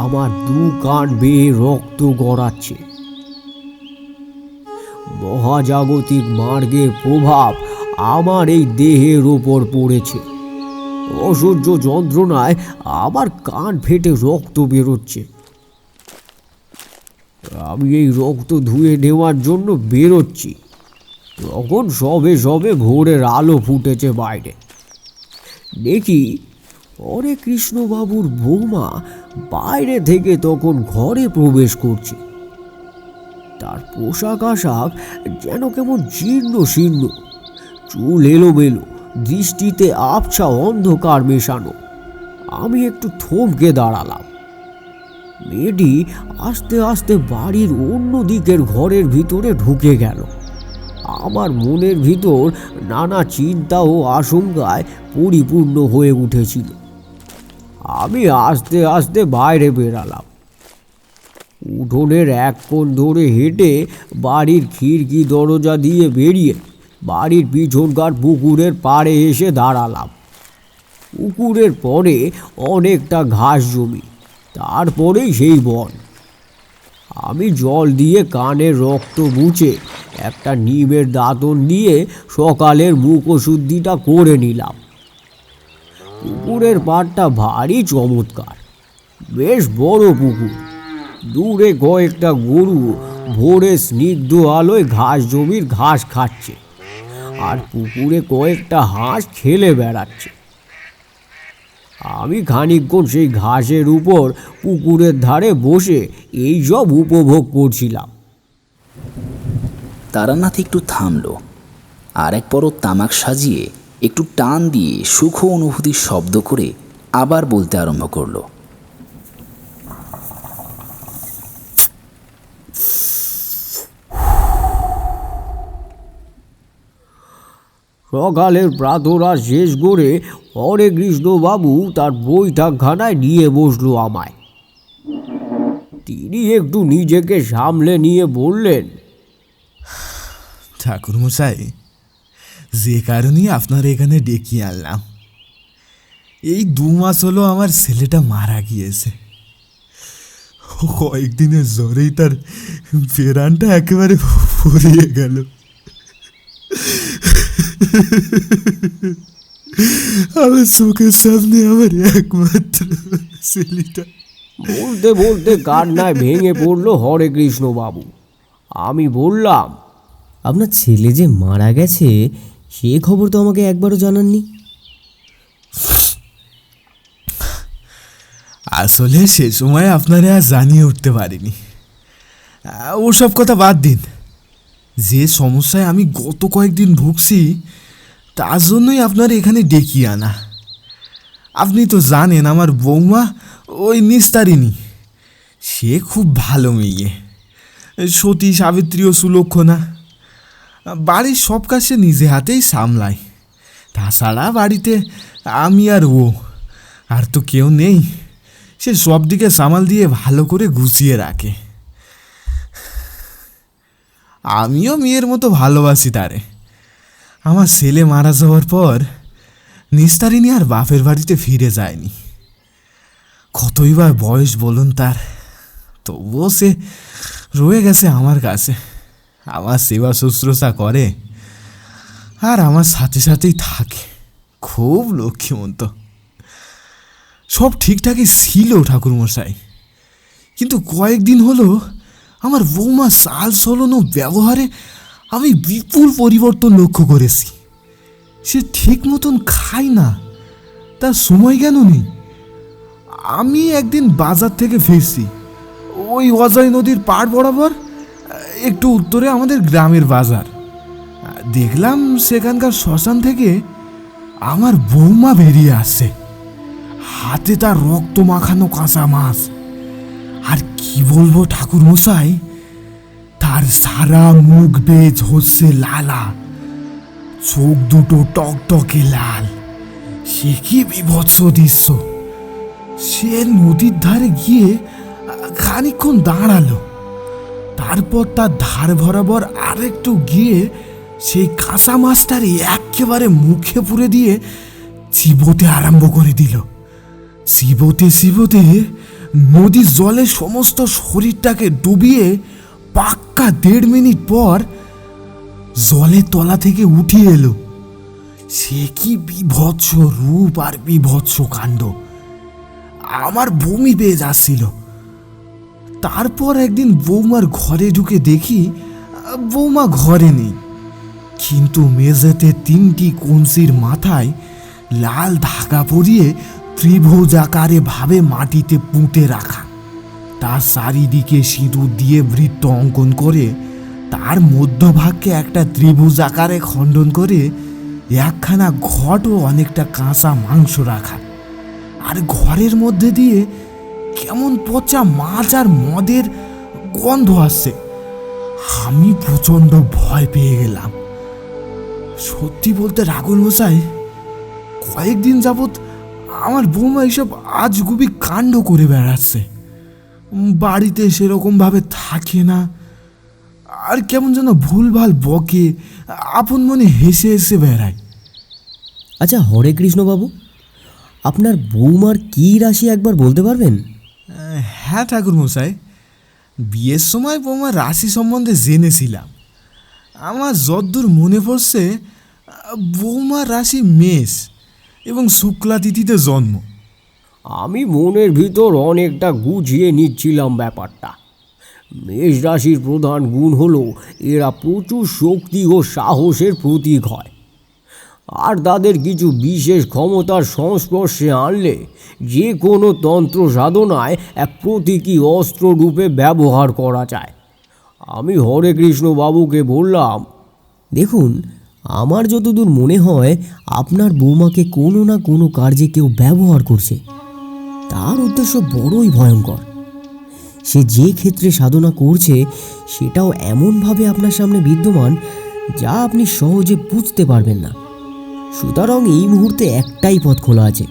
আমার দু কান বেয়ে রক্ত গড়াচ্ছে। মহাজাগতিক মার্গের প্রভাব আমার এই দেহের ওপর পড়েছে। অসহ্য যন্ত্রণায় আমার কান ফেটে রক্ত বেরোচ্ছে। আমি এই রক্ত ধুয়ে নেওয়ার জন্য বেরোচ্ছি, তখন সবে সবে ভোরের আলো ফুটেছে বাইরে। দেখি হরে কৃষ্ণবাবুর বৌমা বাইরে থেকে তখন ঘরে প্রবেশ করছে। তার পোশাক আশাক যেন কেমন জীর্ণ শীর্ণ, চুল এলোমেলো, দৃষ্টিতে আবছা অন্ধকার মেশানো। আমি একটু থমকে দাঁড়ালাম। মেয়েটি আস্তে আস্তে বাড়ির অন্য দিকের ঘরের ভিতরে ঢুকে গেল। আমার মনের ভিতর নানা চিন্তা ও আশঙ্কায় পরিপূর্ণ হয়ে উঠেছিল। আমি আস্তে আস্তে বাইরে বেরালাম। উঠোনের এক কোণ ধরে হেঁটে বাড়ির খিড়কি দরজা দিয়ে বেরিয়ে বাড়ির পিছনকার পুকুরের পাড়ে এসে দাঁড়ালাম। পুকুরের পরে অনেকটা ঘাস জমি, তারপরেই সেই বন। আমি জল দিয়ে কানের রক্ত মুছে একটা নিমের দাঁতন দিয়ে সকালের মুখশুদ্ধিটা করে নিলাম। পুকুরের পাড়টা ভারী চমৎকার, বেশ বড় পুকুর। দূরে কয়েকটা গরু ভোরে স্নিগ্ধ আলোয় ঘাস জমির ঘাস খাচ্ছে, আর পুকুরে কয়েকটা হাঁস খেলে বেড়াচ্ছে। আমি খানিকক্ষণ সেই ঘাসের উপর পুকুরের ধারে বসে এই সব উপভোগ করছিলাম। তারানাথ একটু থামল, আর এক পরত তামাক সাজিয়ে একটু টান দিয়ে সুখ অনুভূতির শব্দ করে আবার বলতে আরম্ভ করলো। সকালের প্রার্থনা শেষ করে হরে কৃষ্ণবাবু তার বৈঠকখানায় নিয়ে বসলো আমায়। তিনি একটু নিজেকে সামলে নিয়ে বললেন, ঠাকুরমশাই, যে কারণে আপনার এখানে ডেকে আনলাম, এই 2 মাস হলো আমার ছেলেটা মারা গিয়েছে। কয়েকদিনের জ্বরেই তার প্রাণটা একেবারে ফুরিয়ে গেল। আমার চোখের সামনে আমার একমাত্র ছেলেটা। বলতে বলতে কান্নায় ভেঙে পড়লো হরে কৃষ্ণবাবু। আমি বললাম, আপনার ছেলে যে মারা গেছে সে খবর তো আমাকে একবারও জানাননি। আসলে সে সময় আপনারা আর জানিয়ে উঠতে পারিনি। ওসব কথা বাদ দিন। যে সমস্যায় আমি গত কয়েকদিন ভুগছি তার জন্যই আপনার এখানে ডেকে আনা। আপনি তো জানেন আমার বৌমা ওই নিস্তারিণী, সে খুব ভালো মেয়ে, সতী সাবিত্রী ও সুলক্ষণা। বাড়ির সব কাজ সে নিজে হাতেই সামলায়। তাছাড়া বাড়িতে আমি আর ও, আর তো কেউ নেই। সে সব দিকে সামাল দিয়ে ভালো করে গুছিয়ে রাখে। আমিও মেয়ের মতো ভালোবাসি তারে। আমার ছেলে মারা যাওয়ার পর নিস্তারিণী আর বাপের বাড়িতে ফিরে যায়নি। কতই বা বয়স বলুন তার, তবুও সে রয়ে গেছে আমার কাছে। আমার সেবা শুশ্রূষা করে আর আমার সাথে সাথেই থাকে। খুব লক্ষ্মীমন্ত। সব ঠিকঠাকই ছিল ঠাকুরমশাই, কিন্তু কয়েকদিন হলো আমার বৌমা চাল চলন ও ব্যবহারে আমি বিপুল পরিবর্তন লক্ষ্য করেছি। সে ঠিক মতন খায় না, তার সময় কেন নেই। আমি একদিন বাজার থেকে ফিরছি, ওই অজয় নদীর পাড় বরাবর একটু উত্তরে আমাদের গ্রামের বাজার। দেখলাম সেখানকার শ্মশান থেকে আমার বৌমা বেরিয়ে আসছে। হাতে তার রক্ত মাখানো কাঁচা মাছ। আর কি বলবো ঠাকুর মশাই, তার সারা মুখ বেয়ে ঝরছে লালা, চোখ দুটো টকটকে লাল। সে কি বিভৎস দৃশ্য। সে নদীর ধারে গিয়ে খানিকক্ষণ দাঁড়ালো, তারপর তার ধার বরাবর আরেকটু গিয়ে সেই কাঁচা মাছটার একেবারে মুখে পুরে দিয়ে চিবোতে আরম্ভ করে দিল। চিবোতে চিবোতে নদীর জলে সমস্ত শরীরটাকে ডুবিয়ে পাক্কা 1.5 মিনিট পর জলের তলা থেকে উঠে এলো। সে কি বিভৎস রূপ আর বিভৎস কাণ্ড! আমার বমি পেয়ে যাচ্ছিল। তারপর একদিন বৌমার ঘরে ঢুকে দেখি বৌমা ঘরে নেই, কিন্তু মেঝেতে 3টি কঞ্চির মাথায় লাল ধাগা পরিয়ে ত্রিভুজ আকারে ভাবে মাটিতে পুঁতে রাখা, তার চারিদিকে সিঁদুর দিয়ে বৃত্ত অঙ্কন করে তার মধ্যভাগকে একটা ত্রিভুজ আকারে খণ্ডন করে একখানা ঘট ও অনেকটা কাঁচা মাংস রাখা, আর ঘরের মধ্যে দিয়ে কেমন পচা মাছ আর মদের গন্ধ আসছে। আমি প্রচণ্ড ভয় পেয়ে গেলাম। সত্যি বলতে রাগুল মশাই, কয়েকদিন যাবৎ আমার বৌমা এইসব আজগুবি কাণ্ড করে বেড়াচ্ছে। বাড়িতে সেরকমভাবে থাকে না, আর কেমন যেন ভুলভাল বকে, আপন মনে হেসে হেসে বেড়ায়। আচ্ছা হরে কৃষ্ণবাবু, আপনার বৌমার কী রাশি একবার বলতে পারবেন? হ্যাঁ ঠাকুর মশাই, বিয়ের সময় বৌমার রাশি সম্বন্ধে জেনেছিলাম। আমার যদ্দূর মনে পড়ছে, বৌমার রাশি মেষ এবং শুক্লা তিথিতে জন্ম। আমি মনের ভিতর অনেকটা গুছিয়ে নিচ্ছিলাম ব্যাপারটা। মেষ রাশির প্রধান গুণ হলো এরা প্রচুর শক্তি ও সাহসের প্রতীক হয়, আর তাদের কিছু বিশেষ ক্ষমতার সংস্পর্শে আনলে যে কোনো তন্ত্র সাধনায় এক প্রতীকী অস্ত্র রূপে ব্যবহার করা যায়। আমি হরে কৃষ্ণ বাবুকে বললাম, দেখুন, আমার যতদূর মনে হয় আপনার বৌমাকে কোনো না কোনো কার্যে কেউ ব্যবহার করছে। তার উদ্দেশ্য বড়ই ভয়ঙ্কর। সে যে ক্ষেত্রে সাধনা করছে সেটাও এমনভাবে আপনার সামনে বিদ্যমান যা আপনি সহজে বুঝতে পারবেন না। সুতরাং এই মুহূর্তে একটাই পথ খোলা আছে,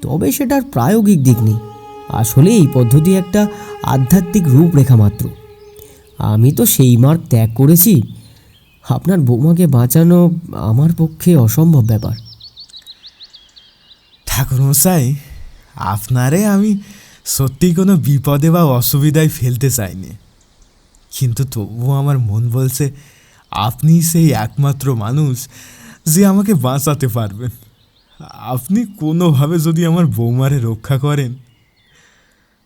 তবে সেটার প্রায়োগিক দিক নেই। আসলে এই পদ্ধতি একটা আধ্যাত্মিক রূপরেখা মাত্র। আমি তো সেই মার্গ ত্যাগ করেছি। আপনার বৌমাকে বাঁচানো আমার পক্ষে অসম্ভব ব্যাপার। ঠাকুর মশাই, আপনারে আমি সত্যি কোনো বিপদে বা অসুবিধায় ফেলতে চাইনি, কিন্তু তবুও আমার মন বলছে আপনি সেই একমাত্র মানুষ যে আমাকে বাঁচাতে পারবেন। আপনি কোনোভাবে যদি আমার বৌমারে রক্ষা করেন,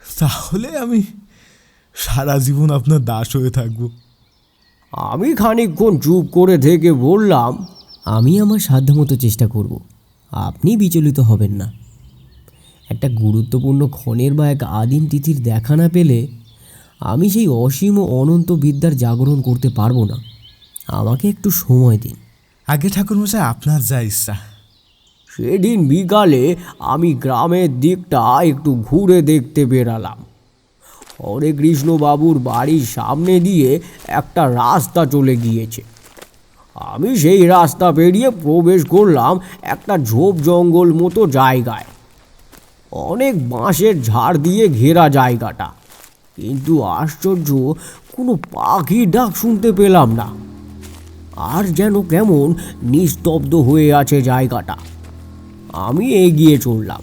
তাহলে আমি সারা জীবন আপনার দাস হয়ে থাকব। আমি খানিকক্ষণ চুপ করে থেকে বললাম, আমি আমার সাধ্যমতো চেষ্টা করব, আপনি বিচলিত হবেন না। একটা গুরুত্বপূর্ণ ক্ষণের বা এক আদিম তিথির দেখা না পেলে আমি সেই অসীম ও অনন্ত বিদ্যার জাগরণ করতে পারবো না। আমাকে একটু সময় দিন। আগে ঠাকুরমশাই, আপনার যা ইচ্ছা। সেদিন বিকালে আমি গ্রামের দিকটা একটু ঘুরে দেখতে বেরালাম। হরে কৃষ্ণ বাবুর বাড়ির সামনে দিয়ে একটা রাস্তা চলে গিয়েছে। আমি সেই রাস্তা পেরিয়ে প্রবেশ করলাম একটা ঝোপ জঙ্গল মতো জায়গায়। অনেক বাঁশের ঝাড় দিয়ে ঘেরা জায়গাটা, কিন্তু আশ্চর্য, কোনো পাখির ডাক শুনতে পেলাম না। আর যেন কেমন নিস্তব্ধ হয়ে আছে জায়গাটা। আমি এগিয়ে চললাম।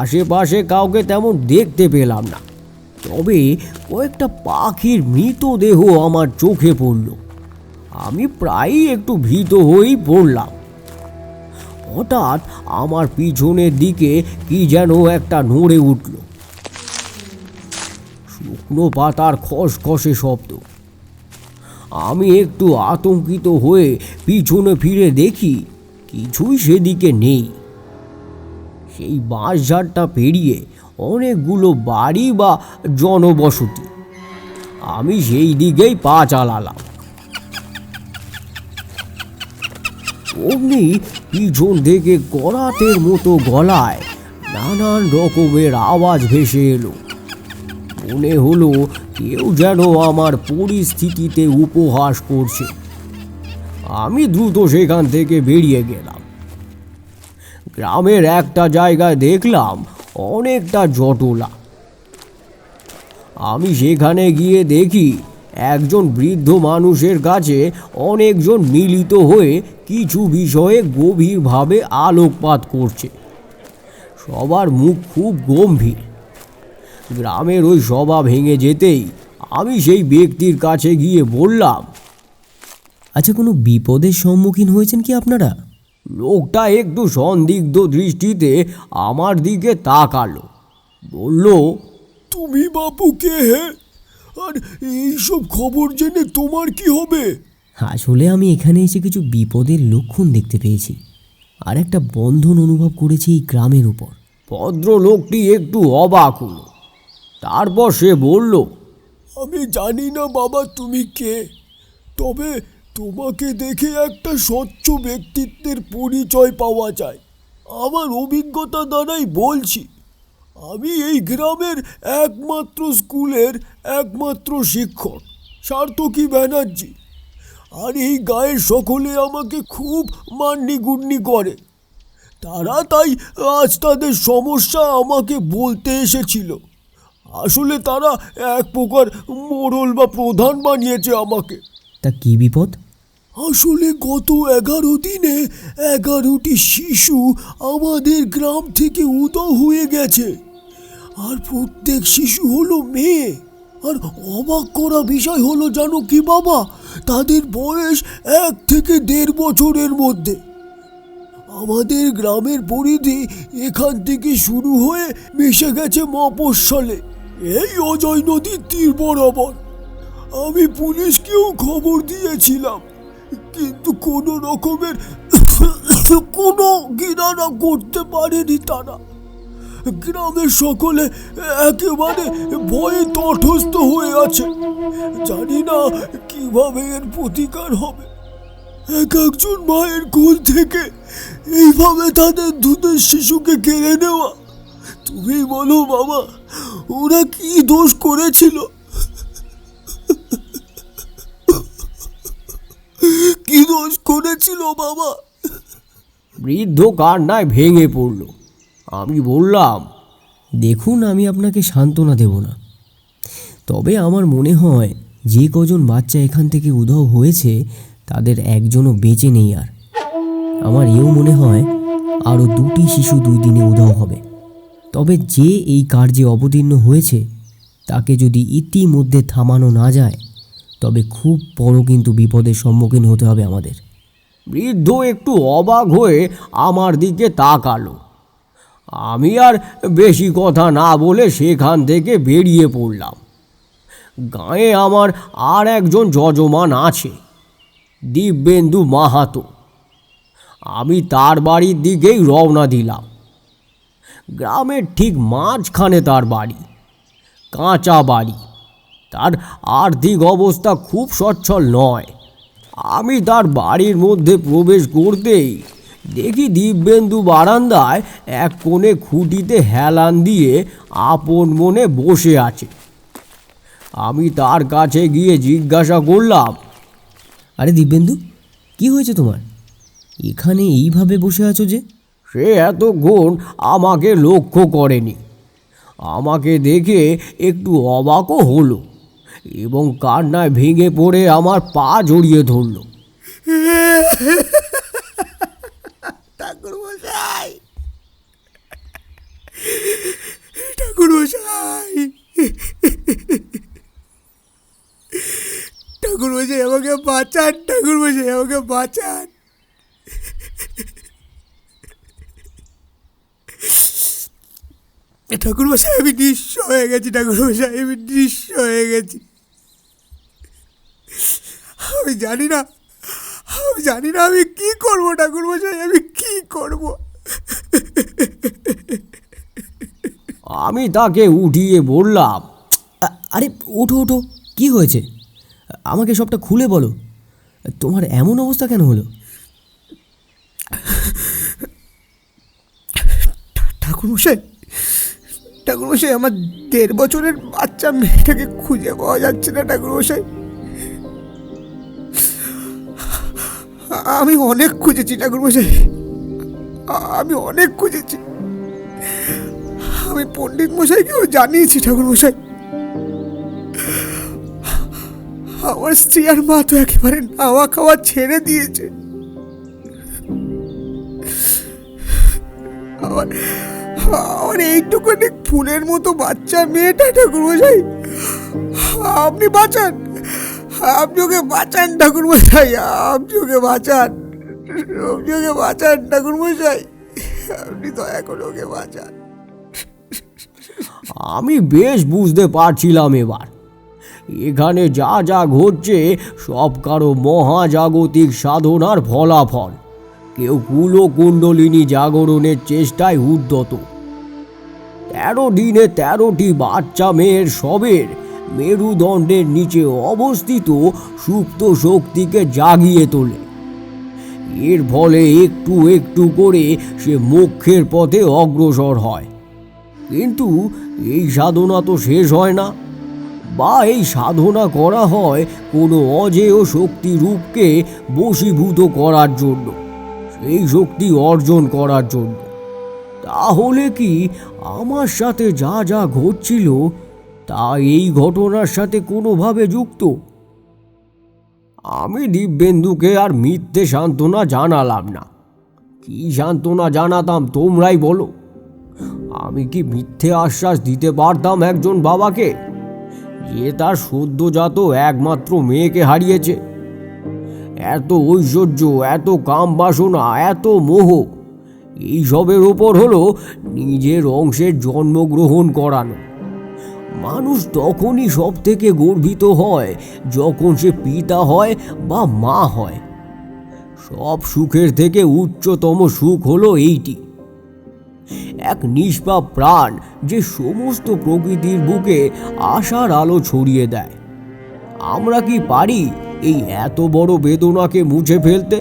আশেপাশে কাউকে তেমন দেখতে পেলাম না, তবে কয়েকটা পাখির মৃতদেহ আমার চোখে পড়ল। আমি প্রায়ই একটু ভীত হয়েই পড়লাম। হঠাৎ আমার পিছনের দিকে কি যেন একটা নড়ে উঠল। শুকনো পাতার খসখসে শব্দ। আমি একটু আতঙ্কিত হয়ে পিছনে ফিরে দেখি কিছুই সেদিকে নেই। সেই বাঁশঝাড়টা পেরিয়ে অনেকগুলো বাড়ি বা জনবসতি। আমি সেই দিকেই পা চালালাম। অমনি পিছন থেকে করাতের মতো গলায় নানান রকমের আওয়াজ ভেসে এলো। মনে হলো কেউ যেন আমার পরিস্থিতিতে উপহাস করছে। আমি দ্রুত সেখান থেকে বেরিয়ে গেলাম। গ্রামের একটা জায়গায় দেখলাম অনেকটা জটলা। আমি সেখানে গিয়ে দেখি একজন বৃদ্ধ মানুষের কাছে অনেকজন মিলিত হয়ে কিছু বিষয়ে গভীরভাবে আলোকপাত করছে। সবার মুখ খুব গম্ভীর। গ্রামের ওই সভা ভেঙে যেতেই আমি সেই ব্যক্তির কাছে গিয়ে বললাম, আচ্ছা, কোনো বিপদের সম্মুখীন হয়েছেন কি আপনারা? লোকটা একটু সন্দিগ্ধ দৃষ্টিতে আমার দিকে তাকালো, বলল, তুমি বাপু কে হে? আর এইসব খবর জেনে তোমার কি হবে? আসলে আমি এখানে এসে কিছু বিপদের লক্ষণ দেখতে পেয়েছি, আর একটা বন্ধন অনুভব করেছি এই গ্রামের উপর। ভদ্রলোকটি একটু অবাক হলো। তারপর সে বলল, আমি জানি না বাবা তুমি কে, তবে তোমাকে দেখে একটা স্বচ্ছ ব্যক্তিত্বের পরিচয় পাওয়া যায়। আমার অভিজ্ঞতা দ্বারাই বলছি, আমি এই গ্রামের একমাত্র স্কুলের একমাত্র শিক্ষক সার্থকী ব্যানার্জি। আর এই গায়ের সকলে আমাকে খুব মান্যিগুণ্যি করে। তারা তাই আজ তাদের সমস্যা আমাকে বলতে এসেছিল। আসলে তারা এক প্রকার মোড়ল বা প্রধান বানিয়েছে আমাকে। তা কি বিপদ? আসলে গত 11 দিনে 11টি শিশু আমাদের গ্রাম থেকে উধাও হয়ে গেছে। আর প্রত্যেক শিশু হলো মেয়ে। আর অবাক করা বিষয় হলো জানো কি বাবা, তাদের বয়স 1 থেকে 1.5 বছরের মধ্যে। আমাদের গ্রামের পরিধি এখান থেকে শুরু হয়ে মিশে গেছে মফস্বলে, এই অজয় নদীর তীর বরাবর। আমি পুলিশকেও খবর দিয়েছিলাম, কিন্তু কোনো রকমের কোনো কিনারা করতে পারেনি তারা। গ্রামের সকলে একেবারে ভয়ে তটস্থ হয়ে আছে। জানি না কিভাবে এর প্রতিকার হবে। একজন মায়ের কোল থেকে এইভাবে তাদের দুধের শিশুকে কেড়ে নেওয়া, তুমি বলো বাবা, ওরা কি দোষ করেছিল? কি দোষ করেছিল বাবা? বৃদ্ধ কান্নায় ভেঙে পড়ল। আমি বললাম, দেখুন, আমি আপনাকে সান্ত্বনা দেব না, তবে আমার মনে হয় যে কজন বাচ্চা এখান থেকে উধাও হয়েছে তাদের একজনও বেঁচে নেই। আর আমার এও মনে হয় আরও 2টি শিশু 2 দিনে উধাও হবে। তবে যে এই কার্যে অবতীর্ণ হয়েছে তাকে যদি ইতিমধ্যে থামানো না যায় তবে খুব বড় কিন্তু বিপদের সম্মুখীন হতে হবে আমাদের। বৃদ্ধ একটু অবাক হয়ে আমার দিকে তাকালো। আমি আর বেশি কথা না বলে সেখান থেকে বেরিয়ে পড়লাম। গাঁয়ে আমার আর একজন যজমান আছে, দিব্যেন্দু মাহাতো। আমি তার বাড়ির দিকেই রওনা দিলাম। গ্রামের ঠিক মাঝখানে তার বাড়ি, কাঁচা বাড়ি। তার আর্থিক অবস্থা খুব সচ্ছল নয়। আমি তার বাড়ির মধ্যে প্রবেশ করতেই দেখি দিব্যেন্দু বারান্দায় এক কোণে খুঁটিতে হেলান দিয়ে আপন মনে বসে আছে। আমি তার কাছে গিয়ে জিজ্ঞাসা করলাম, আরে দিব্যেন্দু, কি হয়েছে তোমার? এখানে এইভাবে বসে আছো যে? সে এতক্ষণ আমাকে লক্ষ্য করেনি। আমাকে দেখে একটু অবাকও হলো এবং কান্নায় ভেঙে পড়ে আমার পা জড়িয়ে ধরল। ঠাকুরমশাই, ঠাকুরমশাই, ঠাকুরমশাই আমাকে বাঁচান, ঠাকুরমশাই আমাকে বাঁচান। ঠাকুরমশাই আমি নিঃস্ব হয়ে গেছি, ঠাকুরমশাই আমি নিঃস্ব হয়ে গেছি। আমি জানি না আমি কি করব ঠাকুরমশাই, আমি কি করব? আমি তাকে উঠিয়ে বললাম, আরে ওঠো ওঠো, কি হয়েছে? আমাকে সবটা খুলে বলো। তোমার এমন অবস্থা কেন হলো? ঠাকুরমশাই, ঠাকুরমশাই, আমার 1.5 বছরের বাচ্চা মেয়েটাকে খুঁজে পাওয়া যাচ্ছে না ঠাকুরমশাই। আমি অনেক খুঁজেছি ঠাকুরমশাই, আমি অনেক খুঁজেছি। আমি পণ্ডিত মশাইকেও জানিয়েছি ঠাকুরমশাই। আমার স্ত্রী আর মা তো একেবারে নাওয়া খাওয়া ছেড়ে দিয়েছে। আমার এইটুকুনি ফুলের মতো বাচ্চা মেয়েটা ঠাকুরমশাই, আপনি বাঁচান, আপনি ওকে বাঁচান ঠাকুরমশাই, আপনি ওকে বাঁচান, আপনি ওকে বাঁচান ঠাকুরমশাই, আপনি দয়া করে ওকে বাঁচান। আমি বেশ বুঝতে পারছিলাম এবার এখানে যা যা ঘটছে সব কারো মহাজাগতিক সাধনার ফলাফল। কেউ কুলকুণ্ডলিনী জাগরণের চেষ্টায় উদ্যত। 13 দিনে 13টি বাচ্চা মেয়ের সবের মেরুদণ্ডের নিচে অবস্থিত সুপ্ত শক্তিকে জাগিয়ে তোলে। এর ফলে একটু একটু করে সে মোক্ষের পথে অগ্রসর হয়। কিন্তু এই সাধনা তো শেষ হয় না, বা এই সাধনা করা হয় কোনো অজেয় শক্তি রূপকে বশীভূত করার জন্য, সেই শক্তি অর্জন করার জন্য। তাহলে কি আমার সাথে যা যা ঘটছিল তা এই ঘটনার সাথে কোনোভাবে যুক্ত? আমি দিব্যেন্দুকে আর মিথ্যে সান্ত্বনা জানালাম না। কি সান্ত্বনা জানাতাম তোমরাই বলো? আমি কি মিথ্যে আশ্বাস দিতে পারতাম একজন বাবাকে যে তার সদ্যজাত একমাত্র মেয়েকে হারিয়েছে? এত ঐশ্বর্য, এত কাম বাসনা, এত মোহ, এইসবের ওপর হলো নিজের অংশের জন্মগ্রহণ করানো। মানুষ তখনই সব থেকে গর্বিত হয় যখন সে পিতা হয় বা মা হয়। সব সুখের থেকে উচ্চতম সুখ হলো এইটি, এক নিষ্পাপ প্রাণ যে সমস্ত প্রকৃতির বুকে আশার আলো ছড়িয়ে দেয়। আমরা কি পারি এই এত বড় বেদনাকে মুছে ফেলতে?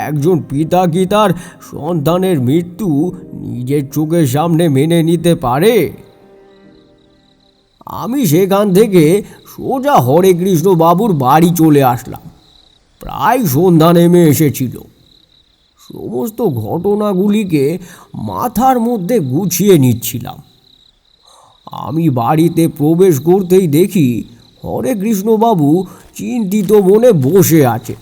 একজন পিতা কি তার সন্তানের মৃত্যু নিজের চোখের সামনে মেনে নিতে পারে? আমি সেখান থেকে সোজা হরে কৃষ্ণ বাবুর বাড়ি চলে আসলাম। প্রায় সন্ধ্যা নেমে এসেছিল। সমস্ত ঘটনাগুলিকে মাথার মধ্যে গুছিয়ে নিচ্ছিলাম। আমি বাড়িতে প্রবেশ করতেই দেখি হরে কৃষ্ণবাবু চিন্তিত মনে বসে আছে।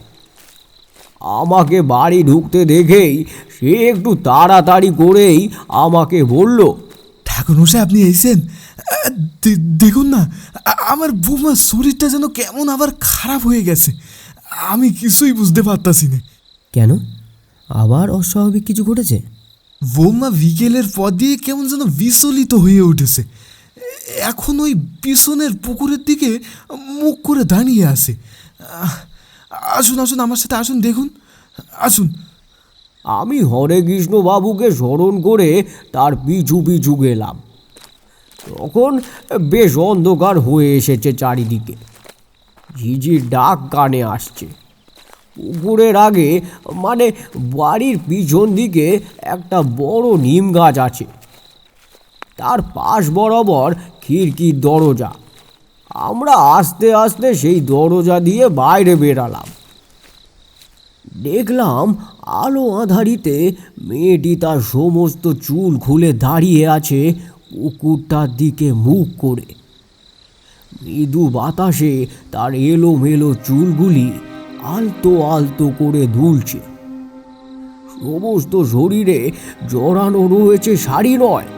আমাকে বাড়ি ঢুকতে দেখেই সে একটু তাড়াতাড়ি করেই আমাকে বলল, ঠাকুরমশাই, আপনি এসেছেন? দেখুন না, আমার বৌমার শরীরটা যেন কেমন আবার খারাপ হয়ে গেছে। আমি কিছুই বুঝতে পারতাছি না। কেন, আবার অস্বাভাবিক কিছু ঘটেছে? বৌমা বিকেলের পর দিয়ে কেমন যেন বিচলিত হয়ে উঠেছে। এখন ওই পিছনের পুকুরের দিকে মুখ করে দাঁড়িয়ে আছে। আসুন আসুন, আমার সাথে আসুন, দেখুন, আসুন। আমি হরে কৃষ্ণ বাবুকে স্মরণ করে তার পিছু পিছু গেলাম। তখন বেশ অন্ধকার হয়ে এসেছে চারিদিকে। ঝিঝির ডাক কানে আসছে। পুকুরের আগে, মানে বাড়ির পিছন দিকে একটা বড় নিম গাছ আছে। তার পাশ বরাবর খিড়কির দরজা। আমরা আস্তে আস্তে সেই দরজা দিয়ে বাইরে বেরালাম। দেখলাম আলো আঁধারিতে মেয়েটি তার সমস্ত চুল খুলে দাঁড়িয়ে আছে পুকুরটার দিকে মুখ করে। মৃদু বাতাসে তার এলোমেলো চুলগুলি আলতো আলতো করে দুলছে। সমস্ত শরীরে জড়ানো রয়েছে শাড়ি নয়,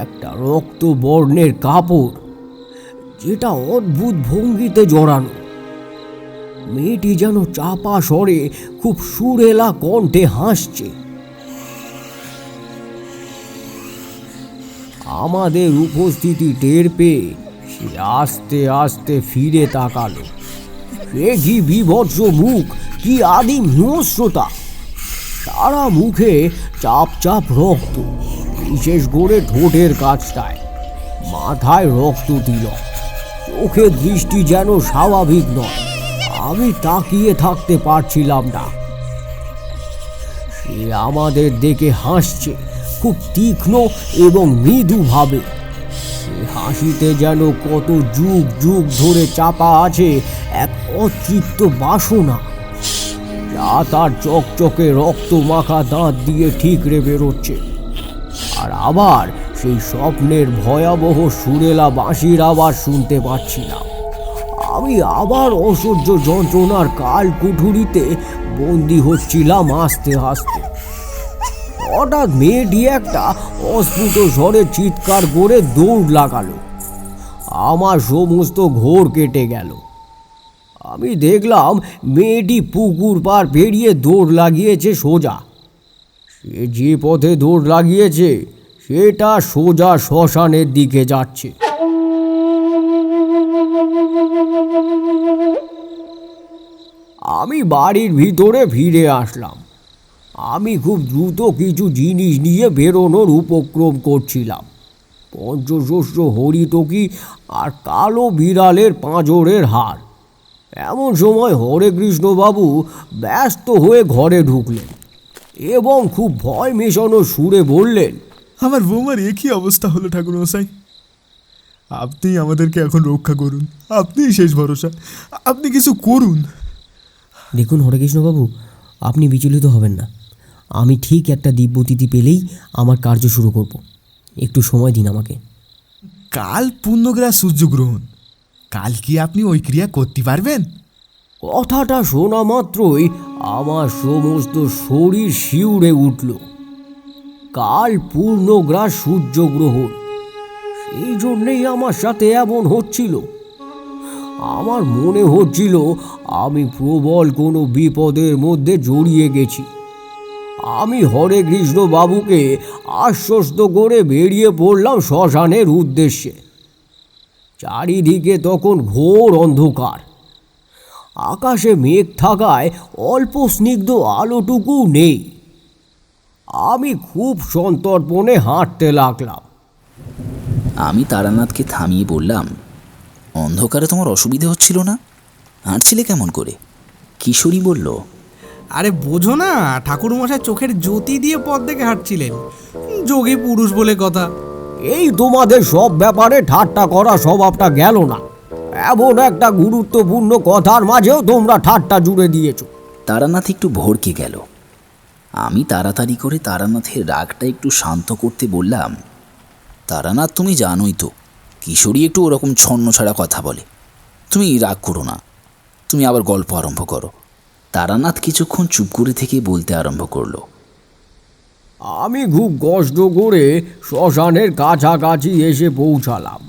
একটা রক্ত বর্ণের কাপড়, যেটা অদ্ভুত ভঙ্গিতে জড়ানো। মেয়েটি যেন চাপা স্বরে খুব সুরেলা কণ্ঠে হাসছে। আমাদের উপস্থিতি টের পেয়ে সে আস্তে আস্তে ফিরে তাকালো। সে কি বিভৎস মুখ, কি আদিম হিংস্রতা! সারা মুখে চাপ চাপ রক্ত, বিশেষ করে ঠোঁটের কাছটায়। মাথায় রক্ত তিলক, চোখের দৃষ্টি যেন স্বাভাবিক নয়। আমি তাকিয়ে থাকতে পারছিলাম না। সে আমাদের দেখে হাসছে, খুব তীক্ষ্ণ এবং মৃদুভাবে। সে হাসিতে যেন কত যুগ যুগ ধরে চাপা আছে এক অতৃপ্ত বাসনা, যা তার চকচকে রক্ত মাখা দাঁত দিয়ে ঠিকরে বেরোচ্ছে। আর আবার সেই স্বপ্নের ভয়াবহ সুরেলা বাঁশির আওয়াজ শুনতে পাচ্ছিলাম। আমি আবার অসহ্য যন্ত্রণার কাল কুঠুরিতে বন্দি হচ্ছিলাম আস্তে আস্তে। হঠাৎ মেয়েটি একটা অস্ফুট স্বরে চিৎকার করে দৌড় লাগালো। আমার সমস্ত ঘোর কেটে গেল। আমি দেখলাম মেয়েটি পুকুর পার পেরিয়ে দৌড় লাগিয়েছে সোজা। সে যে পথে দৌড় লাগিয়েছে সেটা সোজা শ্মশানের দিকে যাচ্ছে। আমি বাড়ির ভিতরে ফিরে আসলাম। আমি খুব দ্রুত কিছু জিনিস নিয়ে বেরোনোর উপক্রম করছিলাম। পঞ্চশস্য হরিতকি আর কালো বিড়ালের পাঁজরের হার। এমন সময় হরেকৃষ্ণবাবু ব্যস্ত হয়ে ঘরে ঢুকলেন এবং খুব ভয় মেশানো সুরে বললেন, আমার বৌমার একই অবস্থা হলো ঠাকুরমশাই। আপনি আমাদেরকে এখন রক্ষা করুন, আপনিই শেষ ভরসা, আপনি কিছু করুন। দেখুন হরেকৃষ্ণবাবু, আপনি বিচলিত হবেন না। আমি ঠিক একটা দিব্যতিথি পেলেই আমার কার্য শুরু করব। একটু সময় দিন আমাকে। কাল পূর্ণগ্রাস সূর্যগ্রহণ, কাল কি আপনি ওই ক্রিয়া করতে পারবেন? কথাটা শোনা মাত্রই আমার সমস্ত শরীর শিউরে উঠল। কাল পূর্ণগ্রাস সূর্যগ্রহণ, সেই জন্যেই আমার সাথে এমন হচ্ছিল। আমার মনে হচ্ছিল আমি প্রবল কোনো বিপদের মধ্যে জড়িয়ে গেছি। আমি হরেকৃষ্ণ বাবুকে আশ্বস্ত করে বেরিয়ে পড়লাম শ্মশানের উদ্দেশ্যে। চারিদিকে তখন ঘোর অন্ধকার। আকাশে মেঘ থাকায় অল্প স্নিগ্ধ আলোটুকু নেই। আমি খুব সন্তর্পণে হাঁটতে লাগলাম। আমি তারানাথকে থামিয়ে বললাম, অন্ধকারে তোমার অসুবিধে হচ্ছিল না? হাঁটছিলে কেমন করে? কিশোরী বলল, আরে বোঝো না, ঠাকুরমশাই চোখের জ্যোতি দিয়ে পথ দেখে হাঁটছিলেন। যোগী পুরুষ বলে কথা। এই তোমাদের সব ব্যাপারে ঠাট্টা করা স্বভাবটা গেল না। এমন একটা গুরুত্বপূর্ণ কথার মাঝেও তোমরা ঠাট্টা জুড়ে দিয়েছো। তারানাথ একটু ভড়কে গেল। আমি তাড়াতাড়ি করে তারানাথের রাগটা একটু শান্ত করতে বললাম, তারানাথ, তুমি জানোই তো কিশোরী একটু ওরকম ছন্ন ছাড়া কথা বলে। তুমি রাগ করো না, তুমি আবার গল্প আরম্ভ করো। তারানাথ কিছুক্ষণ চুপ করে থেকে বলতে আরম্ভ করলো, আমি খুব কষ্ট করে শ্মশানের কাছাকাছি এসে পৌঁছালাম।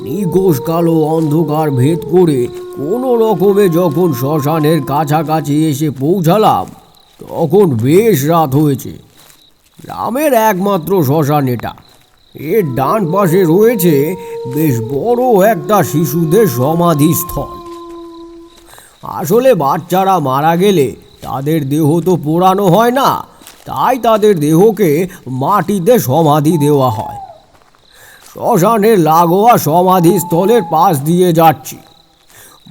নিঘোষ কালো অন্ধকার ভেদ করে কোনো রকমে যখন শ্মশানের কাছাকাছি এসে পৌঁছালাম তখন বেশ রাত হয়েছে। গ্রামের একমাত্র শ্মশান এটা। এর ডান পাশে রয়েছে বেশ বড় একটা শিশুদের সমাধিস্থল। আসলে বাচ্চারা মারা গেলে তাদের দেহ তো পোড়ানো হয় না, তাই তাদের দেহকে মাটিতে সমাধি দেওয়া হয়। শ্মশানের লাগোয়া সমাধিস্থলের পাশ দিয়ে যাচ্ছি।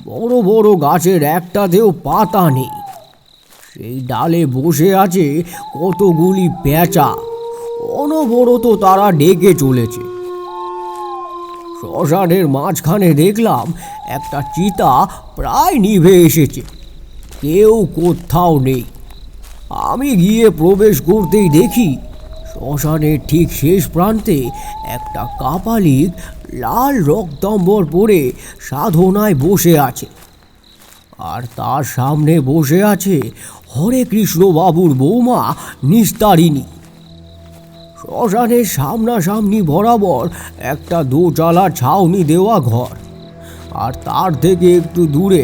বড় বড় গাছের একটাতেও পাতা নেই। সেই ডালে বসে আছে কতগুলি পেঁচা। অনবরত তারা ডেকে চলেছে। শ্মশানের মাঝখানে দেখলাম একটা চিতা প্রায় নিভে এসেছে, কেউ কোথাও নেই। আমি গিয়ে প্রবেশ করতেই দেখি শ্মশানের ঠিক শেষ প্রান্তে একটা কাপালিক লাল রক্তাম্বর পরে সাধনায় বসে আছে। আর তার সামনে বসে আছে হরেকৃষ্ণ বাবুর বৌমা নিস্তারিণী। শ্মশানের সামনাসামনি বরাবর একটা দোচালা ছাউনি দেওয়া ঘর, আর তার থেকে একটু দূরে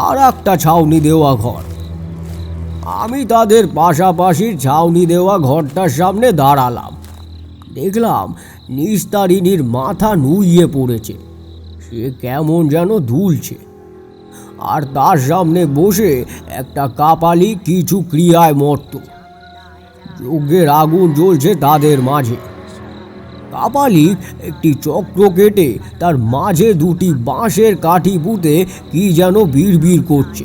আর একটা ছাউনি দেওয়া ঘর। আমি তাদের পাশাপাশি ছাউনি দেওয়া ঘরটার সামনে দাঁড়ালাম। দেখলাম নিস্তারিণীর মাথা নুইয়ে পড়েছে, সে কেমন যেন দুলছে। আর তার সামনে বসে একটা কাপালি কিছু ক্রিয়ায় মত্ত। যজ্ঞের আগুন জ্বলছে তাদের মাঝে। কাপালিক একটি চক্র কেটে তার মাঝে দুটি বাঁশের কাঠি পুঁতে কি যেন বিড়বিড় করছে।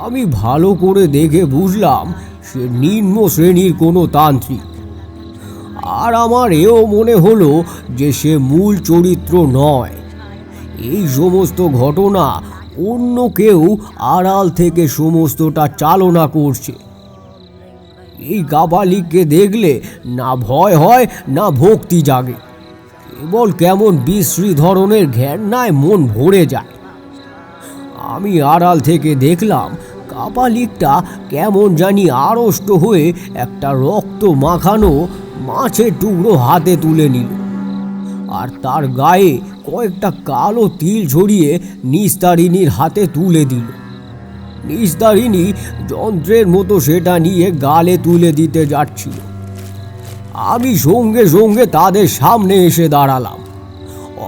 আমি ভালো করে দেখে বুঝলাম সে নিম্ন শ্রেণীর কোনো তান্ত্রিক। আর আমার এও মনে হলো যে সে মূল চরিত্র নয়। এই সমস্ত ঘটনা অন্য কেউ আড়াল থেকে সমস্তটা চালনা করছে। এই কাপালিককে দেখলে না ভয় হয় না ভক্তি জাগে, কেবল কেমন বিশ্রী ধরনের ঘেন্নায় মন ভরে যায়। আমি আড়াল থেকে দেখলাম কাপালিকটা কেমন জানি আড়ষ্ট হয়ে একটা রক্ত মাখানো মাছের টুকরো হাতে তুলে নিল, আর তার গায়ে কয়েকটা কালো তিল ছড়িয়ে নিস্তারিণীর হাতে তুলে দিল। নিস্তারিণী যন্ত্রের মতো সেটা নিয়ে গালে তুলে দিতে যাচ্ছিল। আমি সঙ্গে সঙ্গে তাদের সামনে এসে দাঁড়ালাম।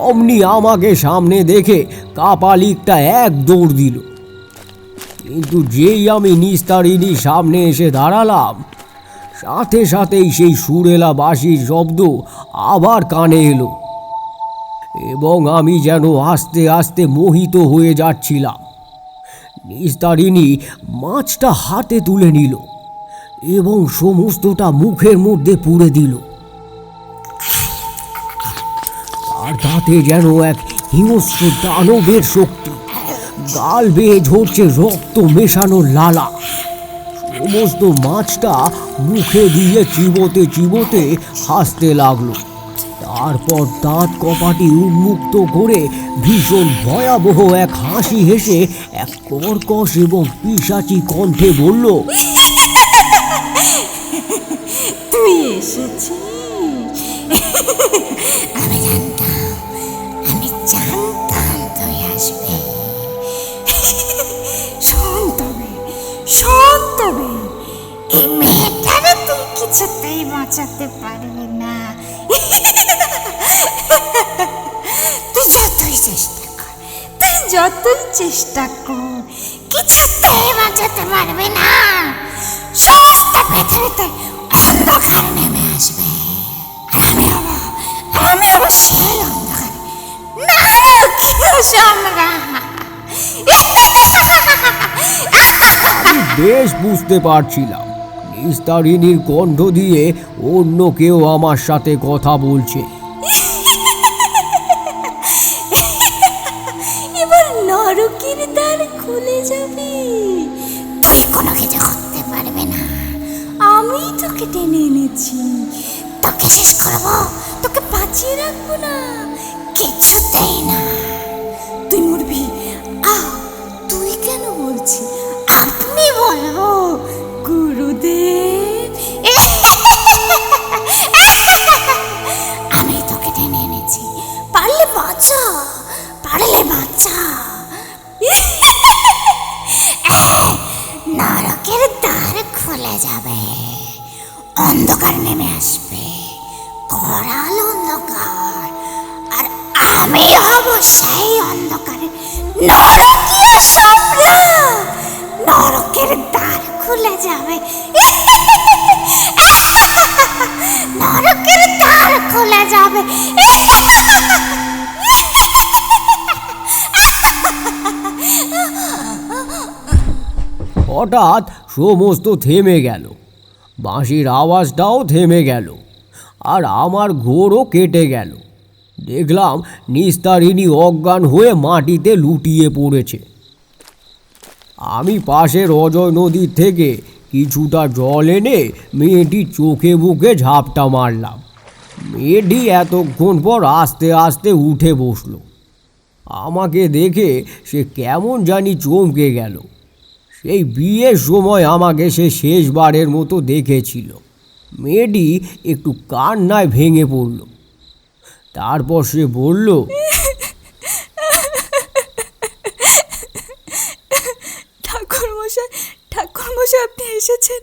অমনি আমাকে সামনে দেখে কাপালিকটা এক দৌড় দিল, কিন্তু যেই আমি নিস্তারিণীর সামনে এসে দাঁড়ালাম, সাথে সাথেই সেই সুরেলা বাঁশির শব্দ আবার কানে এলো, এবং আমি যেন আস্তে আস্তে মোহিত হয়ে যাচ্ছিলাম। নিস্তারিণী মাছটা হাতে তুলে নিল এবং সমস্তটা মুখের মধ্যে পুরে দিল। আর তাতে যেন এক হিংস্র দানবের শক্তি, গাল বেয়ে ঝরছে রক্ত মেশানো লালা। সমস্ত মাছটা মুখে দিয়ে চিবোতে চিবোতে হাসতে লাগলো। তারপর দাঁত কপাটি উন্মুক্ত করে ভীষণ ভয়াবহ এক হাসি হেসে এক কর্কশ এবং পিশাচি কণ্ঠে বলল, তুই এসেছিস? আমি জানতাম তুই আসবে। শোন তবে, এই মেয়েটারে তুই কিছুতেই বাঁচাতে পারবি না। তুই যতই চেষ্টা কর কিছুতেই বাঁচাতে পারবি না। সমস্ত পৃথিবীতে অন্ধকার নেমে আসবে, আমি হব সেই অন্ধকার, নারকীয় সম্রাট। আমি বেশ বুঝতে পারছিলাম নিস্তারিণীর কণ্ঠ দিয়ে অন্য কেউ আমার সাথে কথা বলছে। এবার নরকের দ্বার খুলে যাবে, তুই কোনো কিছু করতে পারবে না। আমি তোকে টেনে এনেছি, তোকে শেষ করবো, তোকে বাঁচিয়ে রাখবো না, কিছুতেই না। তুই মরবি। তুই কেন বলছিস? আপনি বলবো গুরুদেব। আমি তোকে টেনে এনেছি, পারলে বাঁচা, পারলে বাঁচা। নরকের দ্বার খুলে যাবে, অন্ধকার নেমে আসবে, করাল অন্ধকার, আর আমি হব সেই অন্ধকারে নরকীয় সম্রাট। নরকের দ্বার খুলে যাবে, নরকের দ্বার খুলে যাবে। হঠাৎ সমস্ত থেমে গেল, বাঁশির আওয়াজটাও থেমে গেল, আর আমার ঘোরও কেটে গেল। দেখলাম নিস্তারিণী অজ্ঞান হয়ে মাটিতে লুটিয়ে পড়েছে। আমি পাশের অজয় নদীর থেকে কিছুটা জল এনে মেয়েটির চোখে মুখে ঝাপটা মারলাম। মেয়েটি এতক্ষণ পর আস্তে আস্তে উঠে বসলো। আমাকে দেখে সে কেমন জানি চমকে গেল। সেই বিয়ের সময় আমাকে সে শেষবারের মতো দেখেছিল। মেয়েটি একটু কান্নায় ভেঙে পড়ল। তারপর সে বলল, ঠাকুরমশাই আপনি এসেছেন।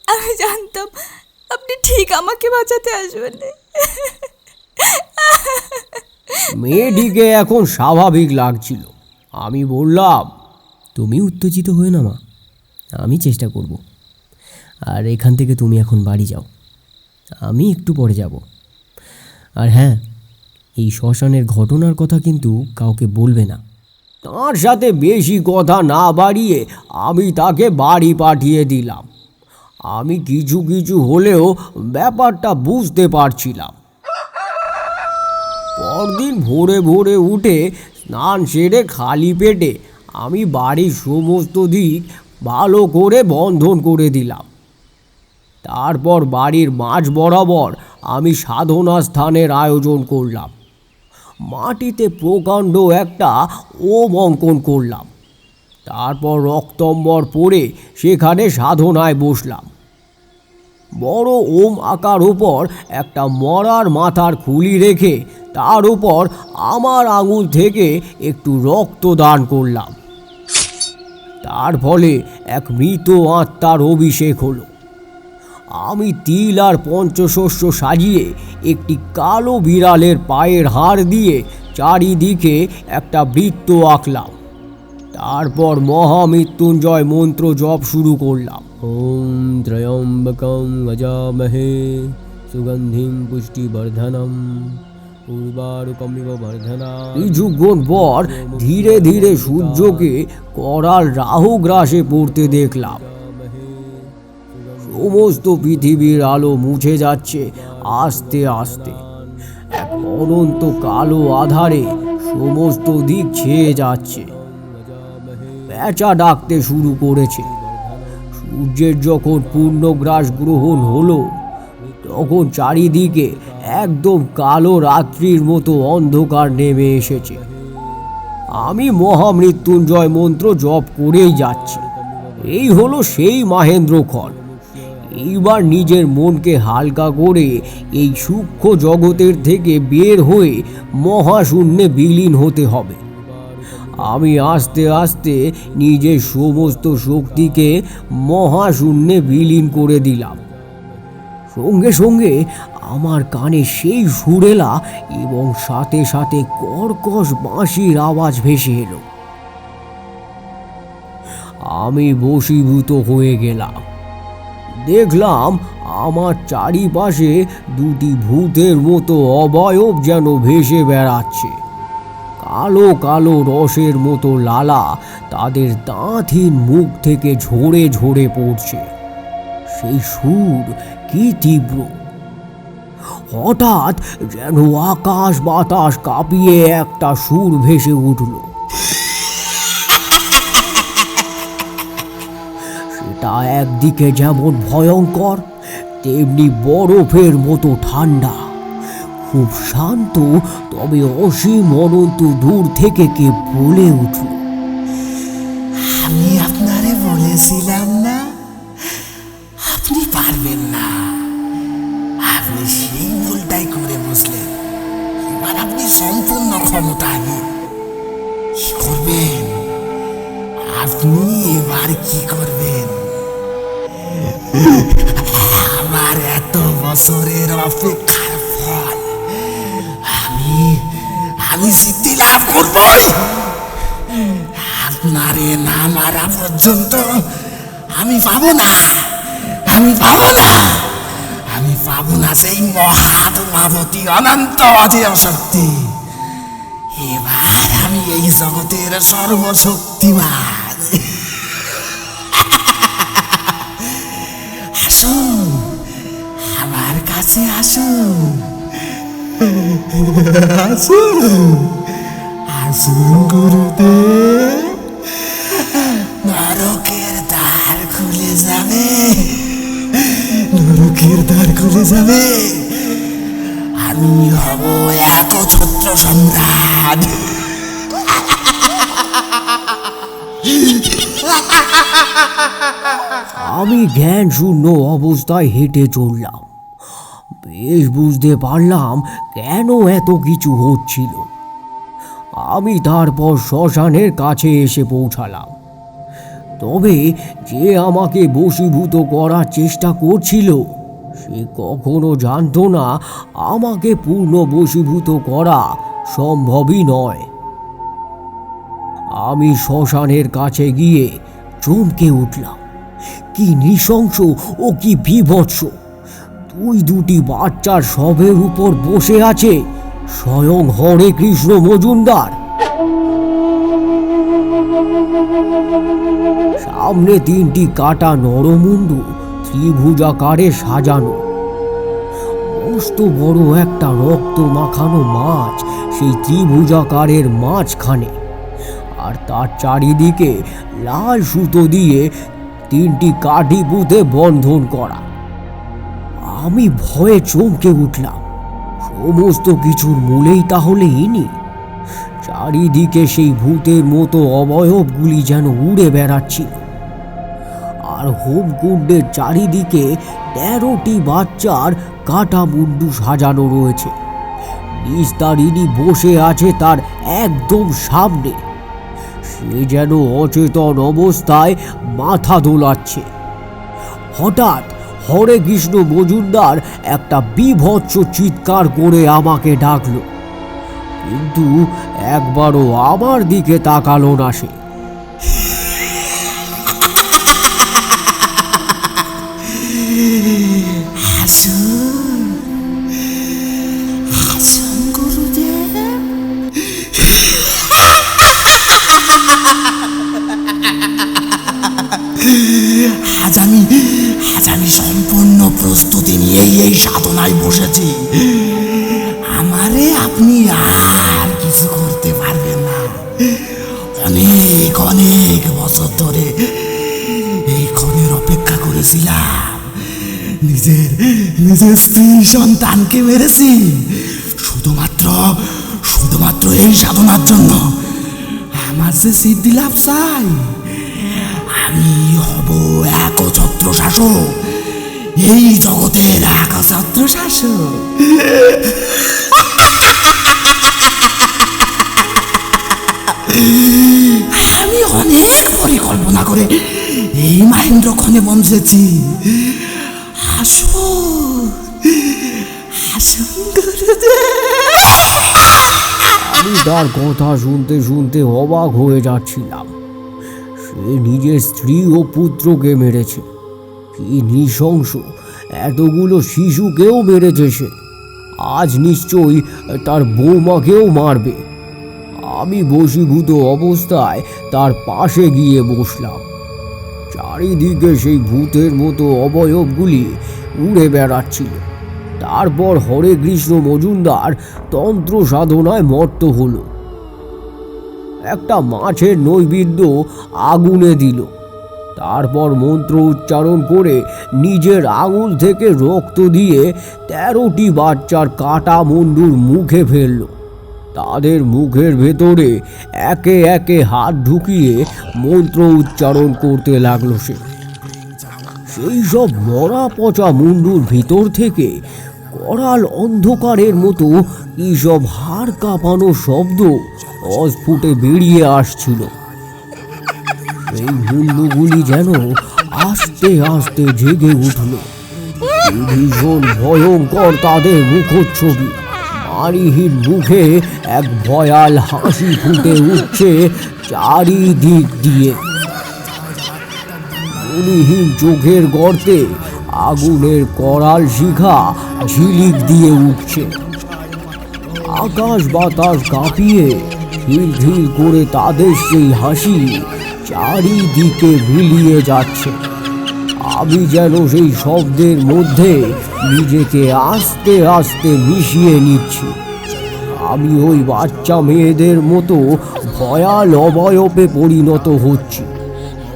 আমি জানতাম আপনি ঠিক আমাকে বাঁচাতে আসবেন। মেয়েটিকে এখন স্বাভাবিক লাগছিল। আমি বললাম, তুমি উত্তেজিত হয়ে না মা, আমি চেষ্টা করব। আর এখান থেকে তুমি এখন বাড়ি যাও, আমি একটু পরে যাব। আর হ্যাঁ, এই শ্মশানের ঘটনার কথা কিন্তু কাউকে বলবে না। তার সাথে বেশি কথা না বাড়িয়ে আমি তাকে বাড়ি পাঠিয়ে দিলাম। আমি কিছু কিছু হলেও ব্যাপারটা বুঝতে পারছিলাম। পরদিন ভোরে ভোরে উঠে স্নান সেরে খালি পেটে আমি বাড়ির সমস্ত দিক ভালো করে বন্ধন করে দিলাম। তারপর বাড়ির মাঝ বরাবর আমি সাধনা স্থানের আয়োজন করলাম। মাটিতে প্রকাণ্ড একটা ওম অঙ্কন করলাম। তারপর রক্তম্বর পরে সেখানে সাধনায় বসলাম। বড় ওম আকার উপর একটা মরার মাথার খুলি রেখে তার উপর আমার আঙুল থেকে একটু রক্ত দান করলাম। তার ফলে এক মৃত আত্মার অভিষেক হলো। আমি তিল আর পঞ্চশস্য সাজিয়ে একটি কালো বিড়ালের পায়ের হাড় দিয়ে চারিদিকে একটা বৃত্ত আঁকলাম। তারপর মহামৃত্যুঞ্জয় মন্ত্র জপ শুরু করলাম। ওম ত্রয়ম্বকং যজামহে সুগন্ধিং পুষ্টিবর্ধনম উর্বারুকমিব বর্ধনা। কিছুক্ষণ পর ধীরে ধীরে সূর্যকে করাল রাহু গ্রাসে পড়তে দেখলাম। সমস্ত পৃথিবীর আলো মুছে যাচ্ছে আস্তে আস্তে। এক অনন্ত কালো আধারে সমস্ত দিক ছেয়ে যাচ্ছে। পেঁচা ডাকতে শুরু করেছে। সূর্যের যখন পূর্ণগ্রাস গ্রহণ হলো তখন চারিদিকে একদম কালো রাত্রির মতো অন্ধকার নেমে এসেছে। আমি মহামৃত্যুঞ্জয় মন্ত্র জপ করেই যাচ্ছি। এই হলো সেই মাহেন্দ্রক্ষণ। এইবার নিজের মনকে হালকা করে এই সূক্ষ্ম জগতের থেকে বের হয়ে মহাশূন্যে বিলীন হতে হবে। আমি আস্তে আস্তে নিজের সমস্ত শক্তিকে মহাশূন্যে বিলীন করে দিলাম। সঙ্গে সঙ্গে আমার কানে সেই সুরেলা এবং সাথে সাথে কর্কশ বাঁশির আওয়াজ ভেসে এলো। আমি বশীভূত হয়ে গেলাম। দেখলাম আমার চারিপাশে দুটি ভূতের মতো অবয়ব যেন ভেসে বেড়াচ্ছে। কালো কালো রসের মতো লালা তাদের দাঁতহীন মুখ থেকে ঝরে ঝরে পড়ছে। সেই সুর কি তীব্র! হঠাৎ যেন আকাশ বাতাস কাঁপিয়ে একটা সুর ভেসে উঠল। সেটা একদিকে যেমন ভয়ঙ্কর তেমনি বরফের মতো ঠান্ডা। খুব শান্ত, তবে অসীম অনন্ত দূর থেকে কে বলে উঠল, আমি আপনারে বলেছিলাম না আপনি পারবেন না। আপনি সেই ভুলটাই করে বসলেন। এবার আপনি সম্পূর্ণ ক্ষমতাহীন। কি করবেন আপনি? এবার কি করবেন? আমার এত বছরের অপেক্ষার ফল আমি সিদ্ধি লাভ করবই। আপনারে না মারা পর্যন্ত আমি পাবো না সেই মহাবতী অনন্ত অধীর শক্তি। এবার আমি এই জগতের সর্বশক্তিমান। আসুন আমার কাছে, আসুন গুরুদেব। নরকের দ্বার খুলে যাবে, আমি হব একছত্র সম্রাট। আমি জ্ঞান শূন্য অবস্থায় হেঁটে চললাম। বেশ বুঝতে পারলাম কেন এত কিছু হচ্ছিল। আমি তারপর শ্মশানের কাছে এসে পৌঁছালাম। তবে যে আমাকে বশীভূত করার চেষ্টা করছিল সে কখনো জানতো না আমাকে পূর্ণ বশীভূত করা সম্ভবই নয়। আমি শ্মশানের কাছে গিয়ে চমকে উঠলাম। কি নৃশংস ও কি বীভৎস! দুটি বাচ্চার শবের উপর বসে আছে স্বয়ং হরে কৃষ্ণ মজুমদার। সামনে 3টি কাটা নরমুন্ডু ত্রিভুজাকারে সাজানো। মস্ত বড় একটা রক্ত মাখানো মাছ সেই ত্রিভুজাকারের মাঝখানে, আর তার চারিদিকে লাল সুতো দিয়ে 3টি কাঠি পুঁতে বন্ধন করা। আমি ভয়ে চমকে উঠলাম। সমস্ত কিছুর মূলেই তাহলে ইনি। চারিদিকে সেই ভূতের মতো অবয়বগুলি যেন উড়ে বেড়াচ্ছিল, আর হোমকুণ্ডের চারিদিকে 13টি বাচ্চার কাটা মুন্ডু সাজানো রয়েছে। নিস্তারিণী বসে আছে তার একদম সামনে। সে যেন অচেতন অবস্থায় মাথা দোলাচ্ছে। হঠাৎ হরে কৃষ্ণ মজুমদার একটা বীভৎস চিৎকার করে আমাকে ডাকলো, কিন্তু একবারও আমার দিকে তাকালো না সে। আজ আমি সম্পূর্ণ প্রস্তুতি নিয়েই এই সাধনায় বসেছি। আমারে আপনি আর কিছু করতে পারবেন না। অনেক অনেক বছর ধরে এই ক্ষণের অপেক্ষা করেছিলাম। নিজের স্ত্রী সন্তানকে মেরেছি শুধুমাত্র এই সাধনার জন্য। আমার যে সিদ্ধি লাভ চাই, আমি হব একছত্র শাসক, এই জগতের একছত্র শাসক। আমি অনেক পরিকল্পনা করে এই মহেন্দ্রক্ষণে পৌঁছেছি। আমি তার কথা শুনতে শুনতে অবাক হয়ে যাচ্ছিলাম। সে নিজের স্ত্রী ও পুত্রকে মেরেছে। কি নৃশংস! এতগুলো শিশুকেও মেরেছে সে। আজ নিশ্চয়ই তার বৌমাকেও মারবে। আমি বশীভূত অবস্থায় তার পাশে গিয়ে বসলাম। চারিদিকে সেই ভূতের মতো অবয়বগুলি উড়ে বেড়াচ্ছিল। তারপর হরে কৃষ্ণ মজুমদার তন্ত্র সাধনায় মত্ত হলো। একটা মাছের নৈবেদ্য আগুনে দিল। তারপর মন্ত্র উচ্চারণ করে নিজের আঙুল থেকে রক্ত দিয়ে 13টি বাচ্চার কাটা মুন্ডুর মুখে ফেলল। তাদের মুখের ভেতরে একে একে হাত ঢুকিয়ে মন্ত্র উচ্চারণ করতে লাগলো সে। সেই সব মরা পচা মুন্ডুর ভিতর থেকে করাল অন্ধকারের মতো কি সব হাড় কাঁপানো শব্দ অস্ফুটে বেরিয়ে আসছিল। এই মুন্ডুগুলি যেন আস্তে আস্তে জেগে উঠল। ভীষণ ভয়ঙ্কর তাদের মুখচ্ছবি। মারিহীন মুখে এক ভয়াল হাসি ফুটে উঠছে চারিদিক দিয়ে। মণিহীন চোখের গর্তে আগুনের করাল শিখা ঝিলিক দিয়ে উঠছে। আকাশ বাতাস কাঁপিয়ে ঢিল করে তাদের সেই হাসি চারিদিকে মিলিয়ে যাচ্ছে। আমি যেন সেই শব্দের মধ্যে নিজেকে আস্তে আস্তে মিশিয়ে নিচ্ছি। আমি ওই বাচ্চা মেয়েদের মতো ভয়াল অবয়বে পরিণত হচ্ছি।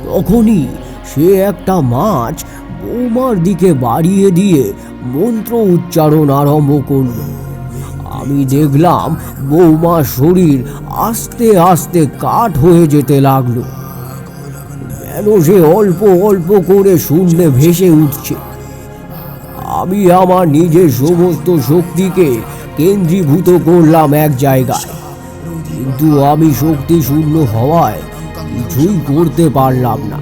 তখনই সে একটা মাছ বৌমার দিকে বাড়িয়ে দিয়ে মন্ত্র উচ্চারণ আরম্ভ করল। আমি দেখলাম বৌমার শরীর আস্তে আস্তে কাঠ হয়ে যেতে লাগলো, যেন সে অল্প অল্প করে শূন্যে ভেসে উঠছে। আমি আমার নিজের সমস্ত শক্তিকে কেন্দ্রীভূত করলাম এক জায়গায়, কিন্তু আমি শক্তি শূন্য হওয়ায় কিছুই করতে পারলাম না।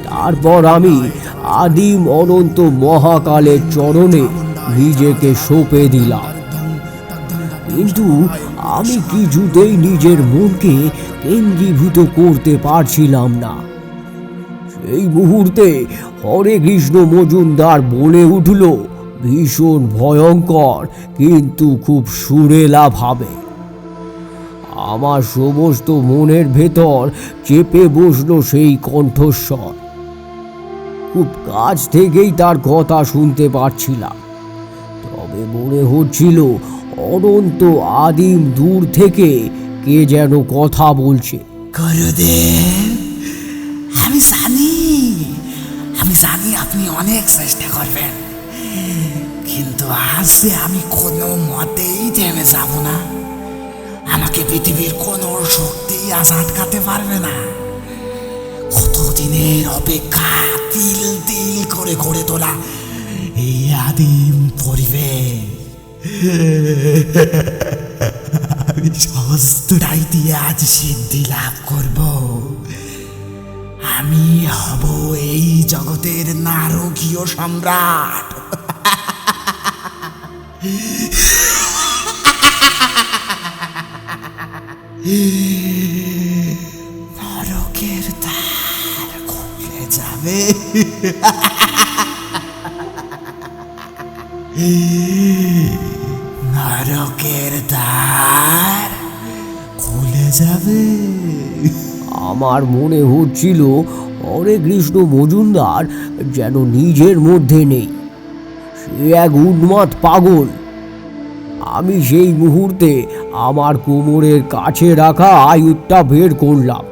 তারপর আমি আদিম অনন্ত মহাকালের চরণে নিজেকে সঁপে দিলাম, কিন্তু আমি কিছুতেই নিজের মনকে কেন্দ্রীভূত করতে পারছিলাম না। সেই মুহূর্তে হরে কৃষ্ণ মজুমদার বলে উঠল ভীষণ ভয়ঙ্কর কিন্তু খুব সুরেলা ভাবে। আমার সমস্ত মনের ভেতর চেপে বসলো সেই কণ্ঠস্বর, খুব কাছ থেকেই তার কথা শুনতে পাচ্ছিলাম। তবে মনে হচ্ছিল অনন্ত আদিম দূর থেকে কে যেন কথা বলছে। গুরুদেব, আমি জানি আপনি অনেক চেষ্টা করবেন, কিন্তু আজ যে আমি কোনো মতেই থেমে যাব না। আমাকে পৃথিবীর কোনো শক্তি আজ আটকাতে পারবে না। কতদিনের অপেক্ষা, তিল তিল করে গড়ে তোলা এই আদিম পরিবেশ, আমি সমস্তটাই দিয়ে আজ সিদ্ধি লাভ করব। আমি হব এই জগতের নারকীয় সম্রাট। নরকের দ্বার খুলে যাবে। নরকের দ্বার খুলে যাবে। আমার মনে হচ্ছিল হরে কৃষ্ণ মজুমদার যেন নিজের মধ্যে নেই, সে এক উন্মাদ পাগল। আমি সেই মুহূর্তে আমার কোমরের কাছে রাখা আয়ুধটা বের করলাম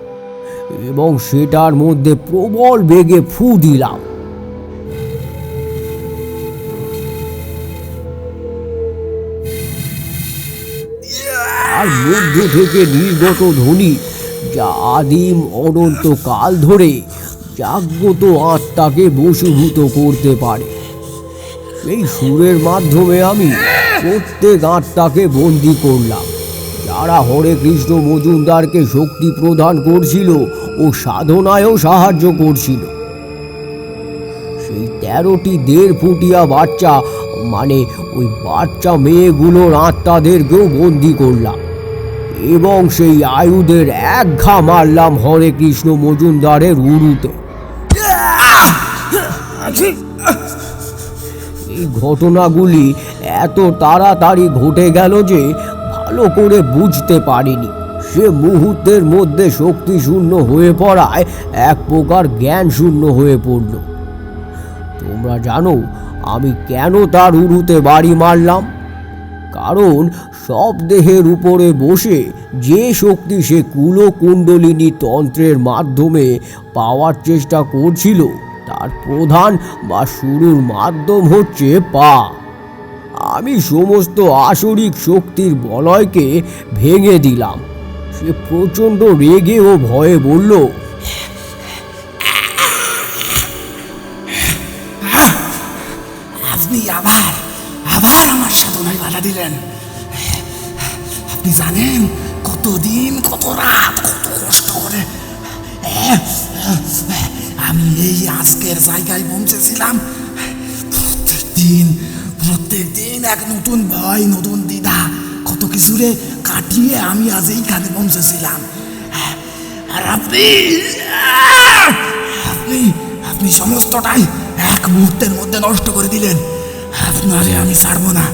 এবং সেটার মধ্যে প্রবল বেগে ফু দিলাম। আর মধ্য থেকে নির্গত ধ্বনি, যা আদিম অনন্ত কাল ধরে জাগ্রত আত্মাকে বশীভূত করতে পারে। সেই সুরের মাধ্যমে আমি প্রত্যেক আত্মাকে বন্দী করলাম, যারা হরে কৃষ্ণ মজুমদারকে শক্তি প্রদান করছিল ও সাধনায়ও সাহায্য করছিল। সেই 13টি 1.5 ফুটিয়া বাচ্চা, মানে ওই বাচ্চা মেয়েগুলোর আত্মাদেরকেও বন্দী করলাম এবং সেই আয়ুধের এক ঘা মারলাম হরে কৃষ্ণ মজুমদারের উরুতে। এই ঘটনাগুলি এত তাড়াতাড়ি ঘটে গেল যে ভালো করে বুঝতে পারিনি। সে মুহূর্তের মধ্যে শক্তি শূন্য হয়ে পড়ায় এক প্রকার জ্ঞান শূন্য হয়ে পড়ল। তোমরা জানো আমি কেন তার উরুতে বাড়ি মারলাম? কারণ সব দেহের উপরে বসে যে শক্তি সে কুলকুণ্ডলিনী তন্ত্রের মাধ্যমে পাওয়ার চেষ্টা করছিল, তার প্রধান বা শুরুর মাধ্যম হচ্ছে পা। আমি সমস্ত আসরিক শক্তির বলয়কে ভেঙে দিলাম। সে প্রচণ্ড রেগে ও ভয়ে বলল, আপনি আবার আমার সাধনায় বাধা দিলেন। আপনি জানেন কতদিন, কত রাত, কত কষ্ট করে আমি এই আজকের জায়গায় পৌঁছেছিলাম। প্রত্যেক দিন এক নতুন ভয়, নতুন দ্বিধা, কত কিছুরে কাটিয়ে আমি আজ এইখানে পৌঁছেছিলাম। আর আপনি সমস্তটাই এক মুহূর্তের মধ্যে নষ্ট করে দিলেন। আপনারে আমি ছাড়বো না।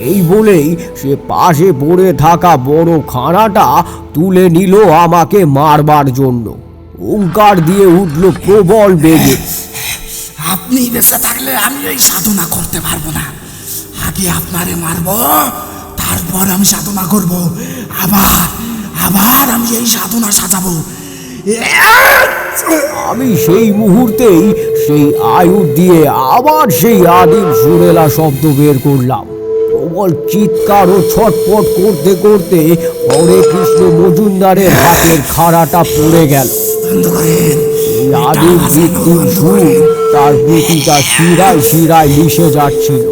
এই বলেই সে পাশে পড়ে থাকা বড় খানাটা তুলে নিল আমাকে মারবার জন্য। ওঙ্কার দিয়ে উঠল প্রবল বেগে। আপনি বেঁচে থাকলে আমি এই সাধনা করতে পারবো না। আগে আপনারে মারবো, তারপর আমি সাধনা করব। আবার আমি এই সাধনা সাজাবো। আমি সেই মুহূর্তেই সেই আয়ুধ দিয়ে আবার সেই আদিম সুরেলা শব্দ বের করলাম। প্রবল চিৎকার ও ছটফট করতে করতে হরে কৃষ্ণ মজুমদারের হাতের খাড়াটা পড়ে গেল। এই আদিম মৃত্যুর সুর তার প্রতিটা শিরায় শিরায় মিশে যাচ্ছিল।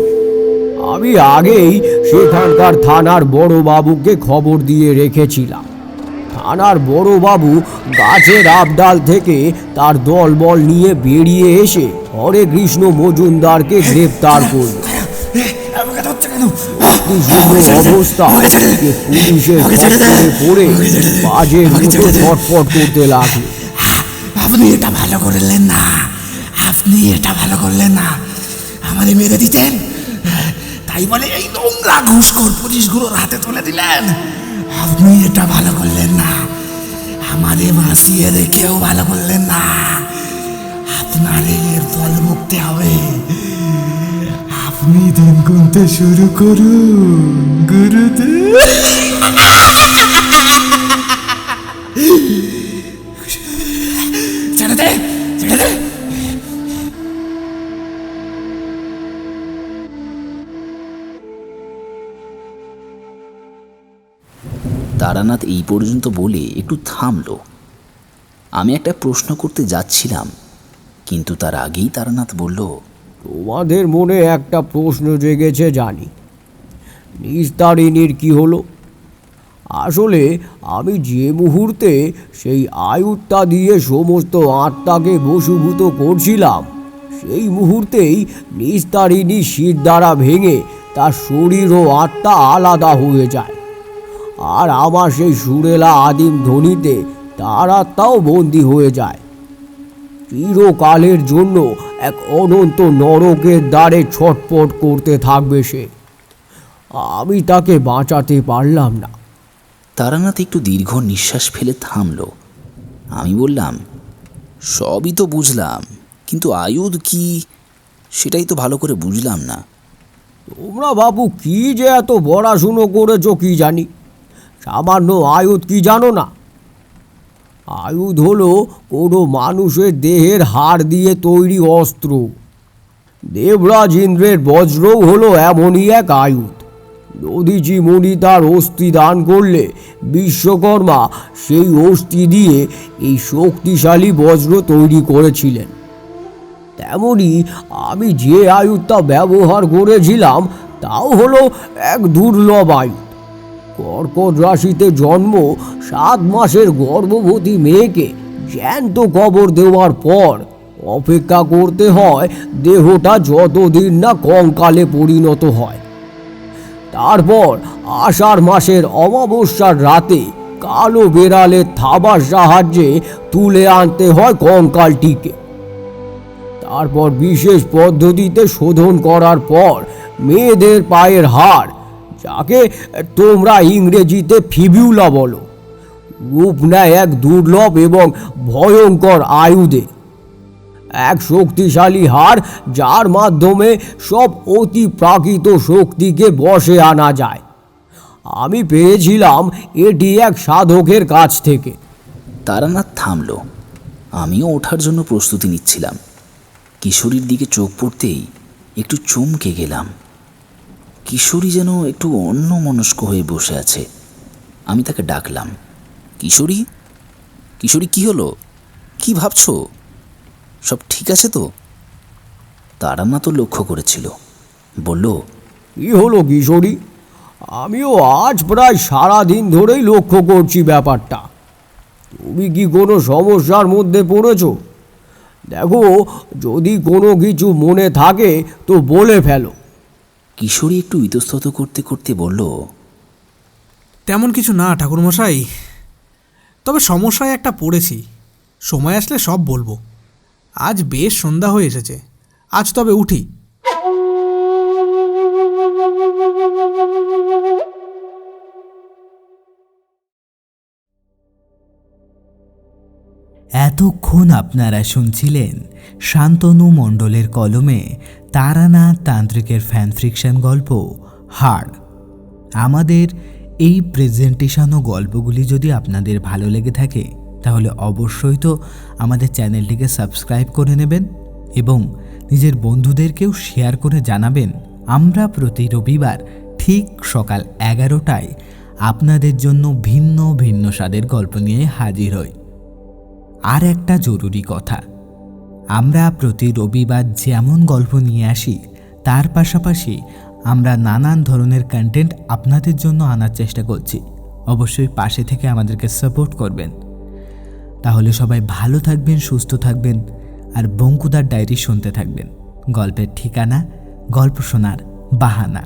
আমি আগেই সেখানকার থানার বড় বাবুকে খবর দিয়ে রেখেছিলাম। থানার বড় বাবু গাছের আবডাল থেকে তার দলবল নিয়ে বেরিয়ে এসে হরে কৃষ্ণ মজুমদারকে গ্রেপ্তার করল। অবস্থায় পুলিশের পড়ে বাজে মতো ছটফট করতে লাগলো। আপনি এটা ভালো করলেন না, আপনি এটা ভালো করলেন না। আমারে মেরে দিতেন, তাই বলে এই নোংরা ঘুষখোর পুলিশগুলোর হাতে তুলে দিলেন। আপনি এটা ভালো করলেন না, আমারে বাঁচিয়ে রেখেও ভালো করলেন না। আপনারে এর ফল ভুগতে হবে। আপনি দিন গুনতে শুরু করুন গুরুদেব। ছেড়ে দে, ছেড়ে দে। তারানাথ এই পর্যন্ত বলে একটু থামলো। আমি একটা প্রশ্ন করতে যাচ্ছিলাম, কিন্তু তার আগেই তারানাথ বলল, তোমাদের মনে একটা প্রশ্ন জেগেছে জানি, নিস্তারিণীর কি হলো? আসলে আমি যে মুহূর্তে সেই আয়ুরটা দিয়ে সমস্ত আত্মাকে বশীভূত করছিলাম, সেই মুহূর্তেই নিস্তারিণী শির দ্বারা ভেঙে তার শরীর ও আত্মা আলাদা হয়ে যায়। আর আমার সেই সুরেলা আদিম ধ্বনিতে তার আত্মাও বন্দী হয়ে যায়। চিরকালের জন্য এক অনন্ত নরকের দ্বারে ছটফট করতে থাকবে সে। আমি তাকে বাঁচাতে পারলাম না। তারানাথ একটু দীর্ঘ নিঃশ্বাস ফেলে থামল। আমি বললাম, সবই তো বুঝলাম, কিন্তু আয়ুধ কি সেটাই তো ভালো করে বুঝলাম না। তোমরা বাবু কি যে এত পড়াশুনো করেছো কি জানি, সামান্য আয়ুধ কি জানো না? আয়ুধ হলো কোনো মানুষের দেহের হাড় দিয়ে তৈরি অস্ত্র। দেবরাজ ইন্দ্রের বজ্রও হলো এমনই এক আয়ুধ। দধিচি মুনি তার অস্থি দান করলে বিশ্বকর্মা সেই অস্থি দিয়ে এই শক্তিশালী বজ্র তৈরি করেছিলেন। তেমনি আমি যে আয়ুধটা ব্যবহার করেছিলাম তাও হলো এক দুর্লভ আয়ুধ। কর্কট রাশিতে জন্ম 7 মাসের গর্ভবতী মেয়েকে জ্যান্ত কবর দেওয়ার পর অপেক্ষা করতে হয় দেহটা যতদিন না কঙ্কালে পরিণত হয়। তারপর আষাঢ় মাসের অমাবস্যার রাতে কালো বেড়ালের থাবার সাহায্যে তুলে আনতে হয় কঙ্কালটিকে। তারপর বিশেষ পদ্ধতিতে শোধন করার পর মেয়েদের পায়ের হাড়, যাকে তোমরা ইংরেজিতে ফিবিউলা বলো, রূপ নেয় এক দুর্লভ এবং ভয়ঙ্কর আয়ুধে। এক শক্তিশালী হাড় যার মাধ্যমে সব অতি প্রাকৃত শক্তিকে বশে আনা যায়। আমি পেয়েছিলাম এটি এক সাধকের কাছ থেকে। তারানাথ থামল। আমিও ওঠার জন্য প্রস্তুতি নিচ্ছিলাম। কিশোরীর দিকে চোখ পড়তেই একটু চমকে গেলাম। কিশোরী যেন একটু অন্যমনস্ক হয়ে বসে আছে। আমি তাকে ডাকলাম, কিশোরী, কিশোরী, কি হলো? কি ভাবছো? সব ঠিক আছে তো? তারানাথ তো লক্ষ্য করেছিল, বলল, কি হলো কিশোরী? আমিও আজ প্রায় সারাদিন ধরেই লক্ষ্য করছি ব্যাপারটা। তুমি কি কোনো সমস্যার মধ্যে পড়েছো? দেখো, যদি কোনো কিছু মনে থাকে তো বলে ফেলো। কিশোরী একটু ইতস্তত করতে করতে বলল, তেমন কিছু না ঠাকুরমশাই, তবে সমস্যায় একটা পড়েছি। সময় আসলে সব বলবো। আজ বেশ সন্ধ্যা হয়ে এসেছে, আজ তবে উঠি। এতক্ষণ আপনারা শুনছিলেন শান্তনু মণ্ডলের কলমে তারানাথ তান্ত্রিকের ফ্যান ফিকশন গল্প হাড়। আমাদের এই প্রেজেন্টেশন ও গল্পগুলি যদি আপনাদের ভালো লেগে থাকে তাহলে অবশ্যই তো আমাদের চ্যানেলটিকে সাবস্ক্রাইব করে নেবেন এবং নিজের বন্ধুদেরকেও শেয়ার করে জানাবেন। আমরা প্রতি রবিবার ঠিক সকাল 11টায় আপনাদের জন্য ভিন্ন ভিন্ন স্বাদের গল্প নিয়ে হাজির হই। আর একটা জরুরি কথা, আমরা প্রতি রবিবার যেমন গল্প নিয়ে আসি তার পাশাপাশি আমরা নানান ধরনের কন্টেন্ট আপনাদের জন্য আনার চেষ্টা করছি। অবশ্যই পাশে থেকে আমাদেরকে সাপোর্ট করবেন। তাহলে সবাই ভালো থাকবেন, সুস্থ থাকবেন আর বঙ্কুদার ডায়েরি শুনতে থাকবেন। গল্পের ঠিকানা, গল্প শোনার বাহানা।